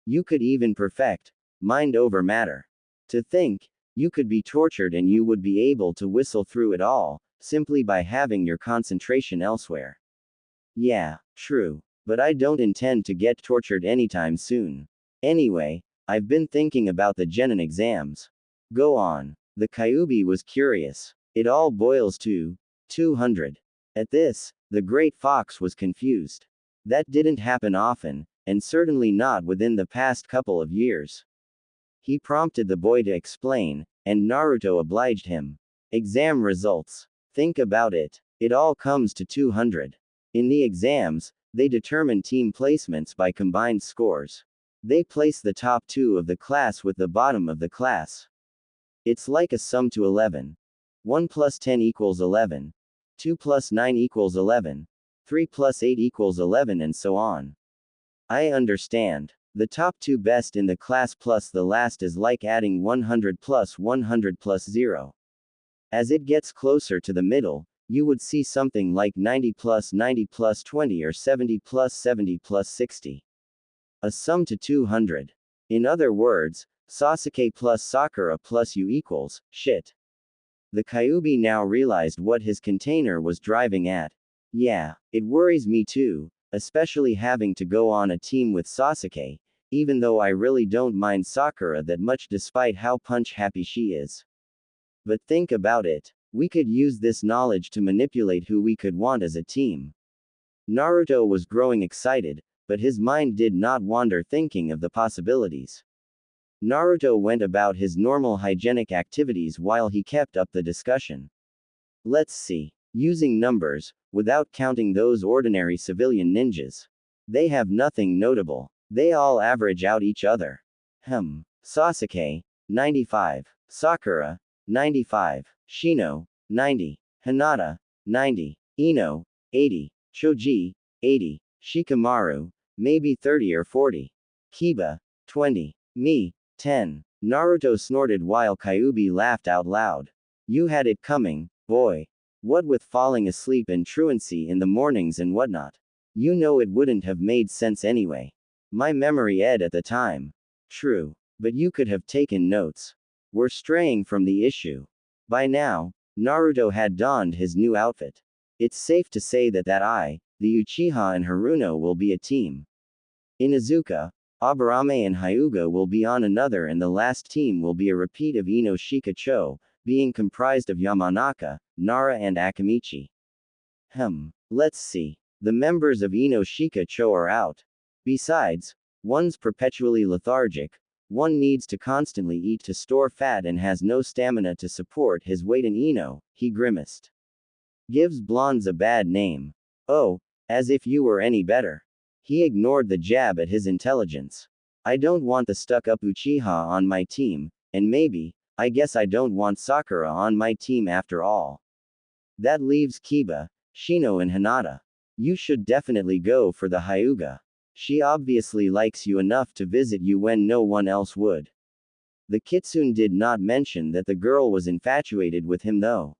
You could even perfect mind over matter. To think, you could be tortured and you would be able to whistle through it all, simply by having your concentration elsewhere. Yeah, true. But I don't intend to get tortured anytime soon. Anyway, I've been thinking about the Genin exams. Go on. The Kyuubi was curious. It all boils to 200. At this, the Great Fox was confused. That didn't happen often, and certainly not within the past couple of years. He prompted the boy to explain, and Naruto obliged him. Exam results. Think about it. It all comes to 200. In the exams, they determine team placements by combined scores. They place the top 2 of the class with the bottom of the class. It's like a sum to 11. 1 plus 10 equals 11. 2 plus 9 equals 11. 3 plus 8 equals 11 and so on. I understand. The top 2 best in the class plus the last is like adding 100 plus 100 plus 0. As it gets closer to the middle, you would see something like 90 plus 90 plus 20 or 70 plus 70 plus 60. A sum to 200. In other words, Sasuke plus Sakura plus you equals shit. The Kyuubi now realized what his container was driving at. Yeah, it worries me too, especially having to go on a team with Sasuke, even though I really don't mind Sakura that much despite how punch-happy she is. But think about it. We could use this knowledge to manipulate who we could want as a team. Naruto was growing excited, but his mind did not wander thinking of the possibilities. Naruto went about his normal hygienic activities while he kept up the discussion. Let's see. Using numbers, without counting those ordinary civilian ninjas. They have nothing notable. They all average out each other. Sasuke, 95. Sakura, 95. Shino, 90. Hinata, 90. Ino, 80. Choji, 80. Shikamaru, maybe 30 or 40. Kiba, 20. Me, 10. Naruto snorted while Kyuubi laughed out loud. You had it coming, boy. What with falling asleep and truancy in the mornings and whatnot. You know it wouldn't have made sense anyway. My memory ed at the time. True. But you could have taken notes. We're straying from the issue. By now, Naruto had donned his new outfit. It's safe to say that the Uchiha and Haruno will be a team. Inuzuka, Aburame and Hyuga will be on another and the last team will be a repeat of Ino Shikacho, being comprised of Yamanaka, Nara and Akamichi. Let's see. The members of Ino-Shika-cho are out. Besides, one's perpetually lethargic, one needs to constantly eat to store fat and has no stamina to support his weight in Ino, he grimaced. Gives blondes a bad name. Oh, as if you were any better. He ignored the jab at his intelligence. I don't want the stuck-up Uchiha on my team, and maybe, I guess I don't want Sakura on my team after all. That leaves Kiba, Shino and Hinata. You should definitely go for the Hyuga. She obviously likes you enough to visit you when no one else would. The Kitsune did not mention that the girl was infatuated with him though.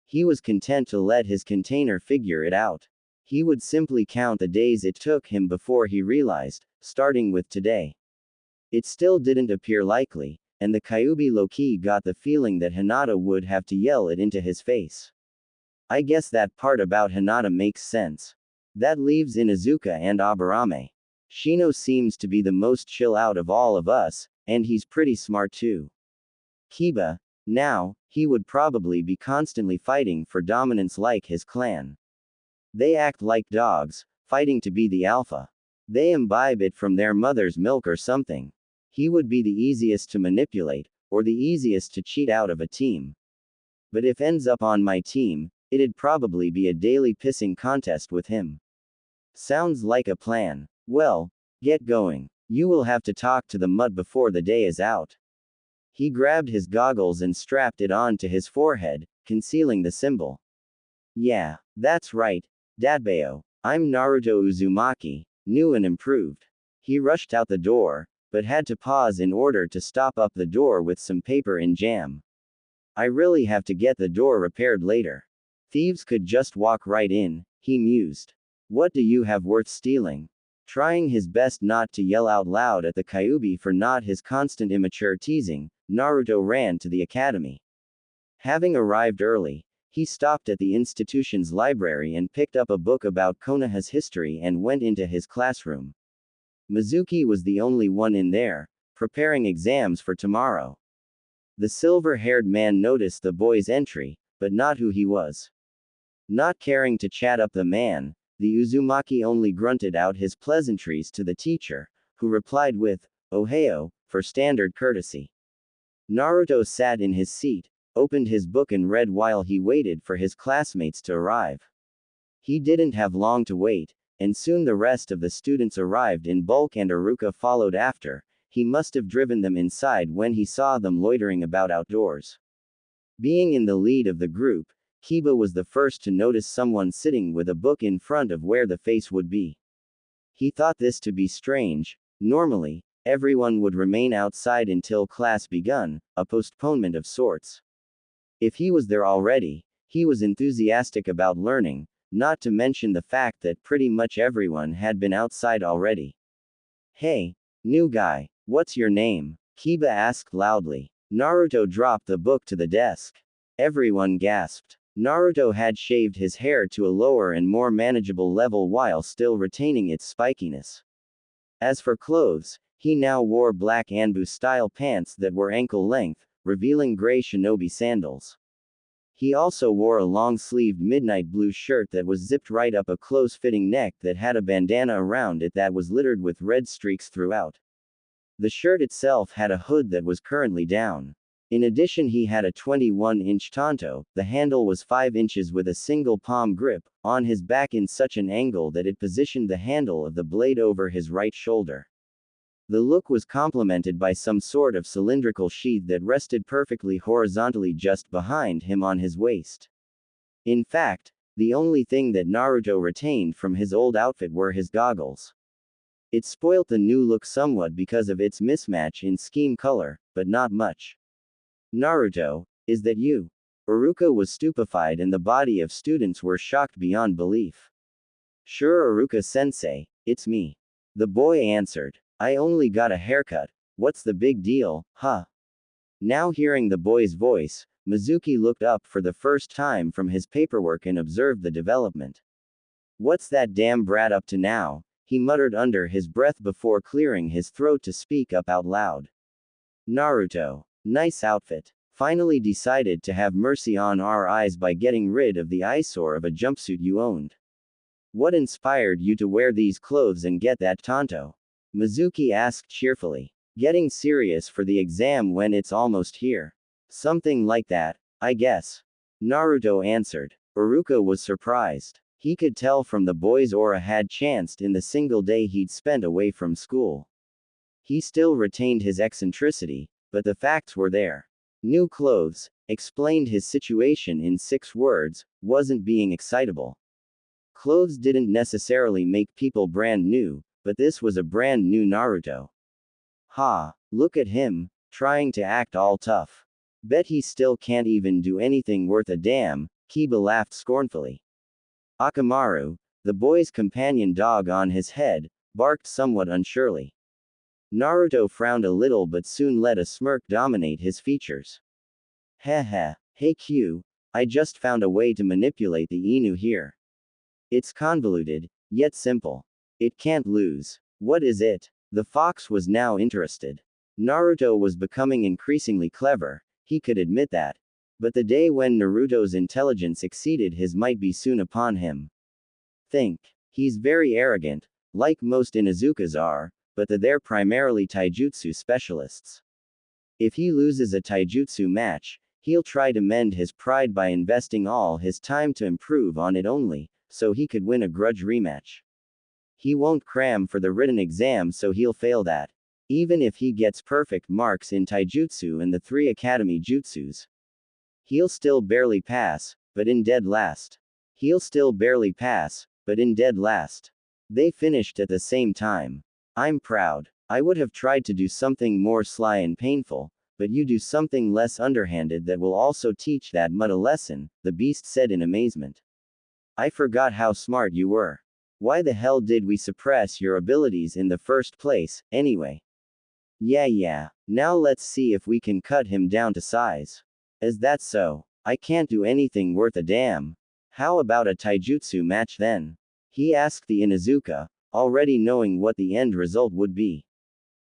He was content to let his container figure it out. He would simply count the days it took him before he realized, starting with today. It still didn't appear likely, and the Kyuubi low-key got the feeling that Hinata would have to yell it into his face. I guess that part about Hinata makes sense. That leaves Inuzuka and Aburame. Shino seems to be the most chill out of all of us, and he's pretty smart too. Kiba, now, he would probably be constantly fighting for dominance like his clan. They act like dogs, fighting to be the alpha. They imbibe it from their mother's milk or something. He would be the easiest to manipulate, or the easiest to cheat out of a team. But if ends up on my team, it'd probably be a daily pissing contest with him. Sounds like a plan. Well, get going. You will have to talk to the mutt before the day is out. He grabbed his goggles and strapped it onto his forehead, concealing the symbol. Yeah, that's right, Datbeo. I'm Naruto Uzumaki, new and improved. He rushed out the door, but had to pause in order to stop up the door with some paper and jam. I really have to get the door repaired later. Thieves could just walk right in, he mused. What do you have worth stealing? Trying his best not to yell out loud at the Kyuubi for not his constant immature teasing, Naruto ran to the academy. Having arrived early, he stopped at the institution's library and picked up a book about Konoha's history and went into his classroom. Mizuki was the only one in there, preparing exams for tomorrow. The silver-haired man noticed the boy's entry, but not who he was. Not caring to chat up the man, the Uzumaki only grunted out his pleasantries to the teacher, who replied with, "Ohio," for standard courtesy. Naruto sat in his seat, opened his book and read while he waited for his classmates to arrive. He didn't have long to wait, and soon the rest of the students arrived in bulk and Iruka followed after. He must have driven them inside when he saw them loitering about outdoors. Being in the lead of the group, Kiba was the first to notice someone sitting with a book in front of where the face would be. He thought this to be strange. Normally, everyone would remain outside until class begun, a postponement of sorts. If he was there already, he was enthusiastic about learning, not to mention the fact that pretty much everyone had been outside already. Hey, new guy, what's your name? Kiba asked loudly. Naruto dropped the book to the desk. Everyone gasped. Naruto had shaved his hair to a lower and more manageable level while still retaining its spikiness. As for clothes, he now wore black Anbu-style pants that were ankle-length, revealing gray shinobi sandals. He also wore a long-sleeved midnight blue shirt that was zipped right up a close-fitting neck that had a bandana around it that was littered with red streaks throughout. The shirt itself had a hood that was currently down. In addition, he had a 21-inch tanto, the handle was 5 inches with a single palm grip, on his back in such an angle that it positioned the handle of the blade over his right shoulder. The look was complemented by some sort of cylindrical sheath that rested perfectly horizontally just behind him on his waist. In fact, the only thing that Naruto retained from his old outfit were his goggles. It spoilt the new look somewhat because of its mismatch in scheme color, but not much. Naruto, is that you? Iruka was stupefied and the body of students were shocked beyond belief. Sure, Iruka-sensei, it's me. The boy answered. I only got a haircut. What's the big deal, huh? Now hearing the boy's voice, Mizuki looked up for the first time from his paperwork and observed the development. What's that damn brat up to now? He muttered under his breath before clearing his throat to speak up out loud. Naruto. Nice outfit. Finally decided to have mercy on our eyes by getting rid of the eyesore of a jumpsuit you owned. What inspired you to wear these clothes and get that tanto? Mizuki asked cheerfully. Getting serious for the exam when it's almost here. Something like that, I guess. Naruto answered. Iruka was surprised. He could tell from the boy's aura had chanced in the single day he'd spent away from school. He still retained his eccentricity, but the facts were there. New clothes, explained his situation in 6 words, wasn't being excitable. Clothes didn't necessarily make people brand new, but this was a brand new Naruto. Ha, look at him, trying to act all tough. Bet he still can't even do anything worth a damn, Kiba laughed scornfully. Akamaru, the boy's companion dog on his head, barked somewhat unsurely. Naruto frowned a little but soon let a smirk dominate his features. Heh heh, hey Q, I just found a way to manipulate the Inu here. It's convoluted, yet simple. It can't lose. What is it? The fox was now interested. Naruto was becoming increasingly clever, he could admit that. But the day when Naruto's intelligence exceeded his might be soon upon him. Think. He's very arrogant, like most Inuzukas are, but they're primarily taijutsu specialists. If he loses a taijutsu match, he'll try to mend his pride by investing all his time to improve on it only, so he could win a grudge rematch. He won't cram for the written exam so he'll fail that. Even if he gets perfect marks in taijutsu and the 3 academy jutsus. He'll still barely pass, but in dead last. He'll still barely pass, but in dead last. They finished at the same time. I'm proud. I would have tried to do something more sly and painful, but you do something less underhanded that will also teach that mud a lesson, the beast said in amazement. I forgot how smart you were. Why the hell did we suppress your abilities in the first place, anyway? Yeah, now let's see if we can cut him down to size. Is that so? I can't do anything worth a damn. How about a taijutsu match then? He asked the Inuzuka, already knowing what the end result would be.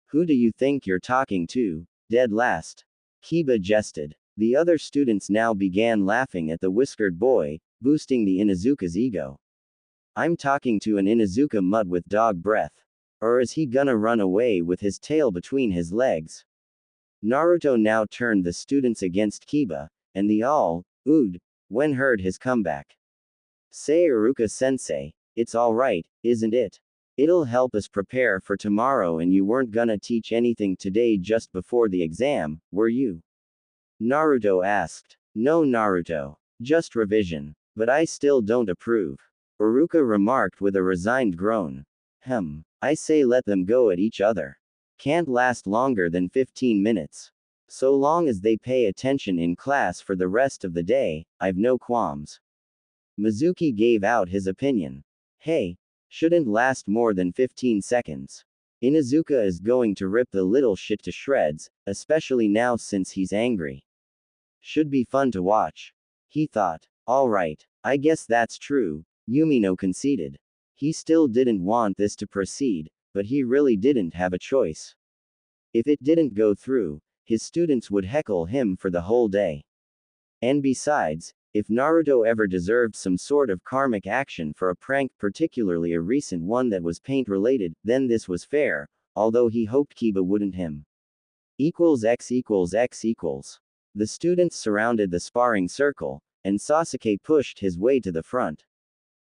Who do you think you're talking to, dead last? Kiba jested. The other students now began laughing at the whiskered boy, boosting the Inuzuka's ego. I'm talking to an Inuzuka mutt with dog breath. Or is he gonna run away with his tail between his legs? Naruto now turned the students against Kiba, and they all, oohed, when heard his comeback. Say Iruka-sensei, it's alright, isn't it? It'll help us prepare for tomorrow and you weren't gonna teach anything today just before the exam, were you? Naruto asked. No Naruto. Just revision. But I still don't approve. Iruka remarked with a resigned groan. I say let them go at each other. Can't last longer than 15 minutes. So long as they pay attention in class for the rest of the day, I've no qualms. Mizuki gave out his opinion. Hey, shouldn't last more than 15 seconds. Inuzuka is going to rip the little shit to shreds, especially now since he's angry. Should be fun to watch. He thought. Alright, I guess that's true, Yumino conceded. He still didn't want this to proceed, but he really didn't have a choice. If it didn't go through, his students would heckle him for the whole day. And besides, if Naruto ever deserved some sort of karmic action for a prank, particularly a recent one that was paint-related, then this was fair, although he hoped Kiba wouldn't him. X equals X equals. The students surrounded the sparring circle, and Sasuke pushed his way to the front.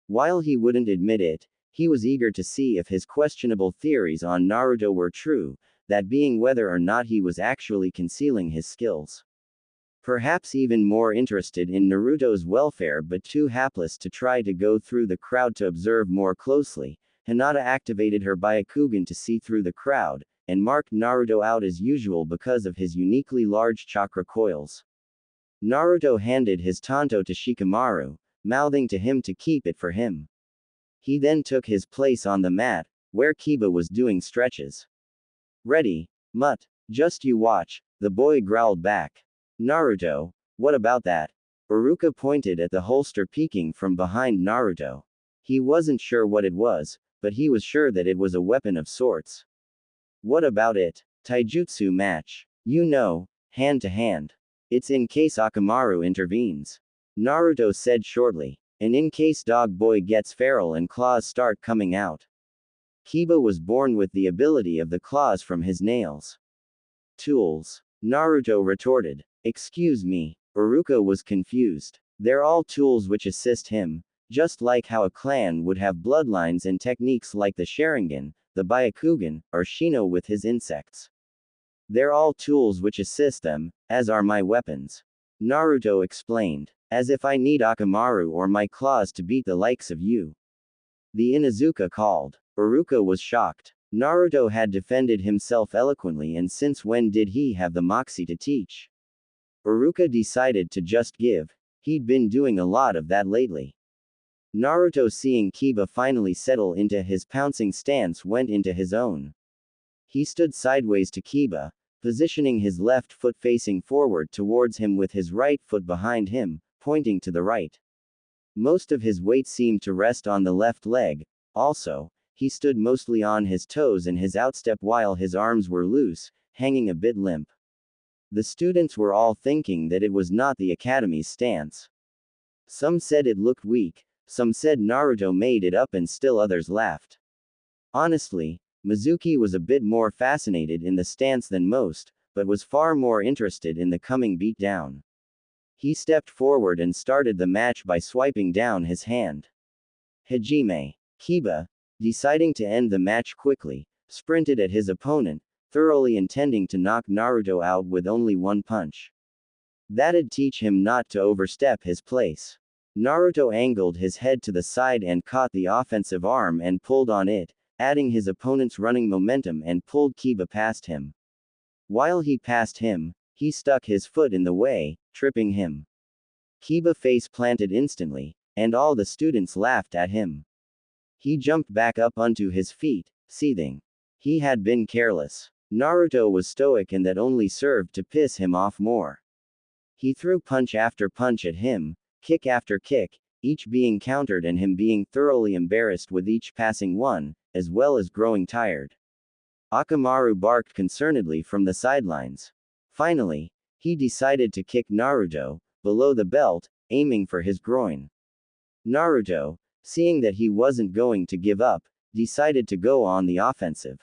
While he wouldn't admit it, he was eager to see if his questionable theories on Naruto were true, that being whether or not he was actually concealing his skills. Perhaps even more interested in Naruto's welfare but too hapless to try to go through the crowd to observe more closely, Hinata activated her Byakugan to see through the crowd, and marked Naruto out as usual because of his uniquely large chakra coils. Naruto handed his tanto to Shikamaru, mouthing to him to keep it for him. He then took his place on the mat, where Kiba was doing stretches. Ready, mutt, just you watch, the boy growled back. Naruto, what about that? Iruka pointed at the holster peeking from behind Naruto. He wasn't sure what it was, but he was sure that it was a weapon of sorts. What about it? Taijutsu match. You know, hand to hand. It's in case Akamaru intervenes. Naruto said shortly. and in case Dog Boy gets feral and claws start coming out. Kiba was born with the ability of the claws from his nails. Tools. Naruto retorted. Excuse me. Iruka was confused. They're all tools which assist him, just like how a clan would have bloodlines and techniques like the Sharingan, the Byakugan, or Shino with his insects. They're all tools which assist them, as are my weapons. Naruto explained. As if I need Akamaru or my claws to beat the likes of you. The Inuzuka called. Iruka was shocked. Naruto had defended himself eloquently, and since when did he have the moxie to teach? Iruka decided to just give. He'd been doing a lot of that lately. Naruto, seeing Kiba finally settle into his pouncing stance, went into his own. He stood sideways to Kiba, positioning his left foot facing forward towards him with his right foot behind him, pointing to the right. Most of his weight seemed to rest on the left leg. Also, he stood mostly on his toes and his outstep while his arms were loose, hanging a bit limp. The students were all thinking that it was not the academy's stance. Some said it looked weak, some said Naruto made it up, and still others laughed. Honestly, Mizuki was a bit more fascinated in the stance than most, but was far more interested in the coming beatdown. He stepped forward and started the match by swiping down his hand. Hajime. Kiba, deciding to end the match quickly, sprinted at his opponent, thoroughly intending to knock Naruto out with only one punch. That'd teach him not to overstep his place. Naruto angled his head to the side and caught the offensive arm and pulled on it, adding his opponent's running momentum, and pulled Kiba past him. While he passed him, he stuck his foot in the way, tripping him. Kiba face planted instantly, and all the students laughed at him. He jumped back up onto his feet, seething. He had been careless. Naruto was stoic, and that only served to piss him off more. He threw punch after punch at him, kick after kick, each being countered and him being thoroughly embarrassed with each passing one, as well as growing tired. Akamaru barked concernedly from the sidelines. Finally, he decided to kick Naruto, below the belt, aiming for his groin. Naruto, seeing that he wasn't going to give up, decided to go on the offensive.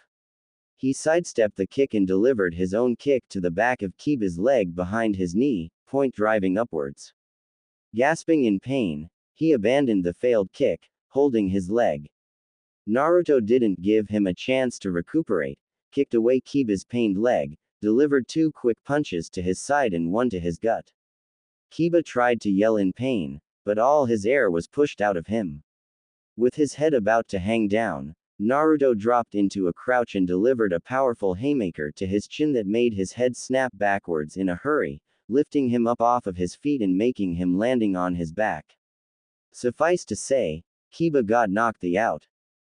He sidestepped the kick and delivered his own kick to the back of Kiba's leg behind his knee, point driving upwards. Gasping in pain, he abandoned the failed kick, holding his leg. Naruto didn't give him a chance to recuperate, kicked away Kiba's pained leg, delivered two quick punches to his side and one to his gut. Kiba tried to yell in pain, but all his air was pushed out of him. With his head about to hang down, Naruto dropped into a crouch and delivered a powerful haymaker to his chin that made his head snap backwards in a hurry, lifting him up off of his feet and making him landing on his back. Suffice to say, Kiba got knocked out.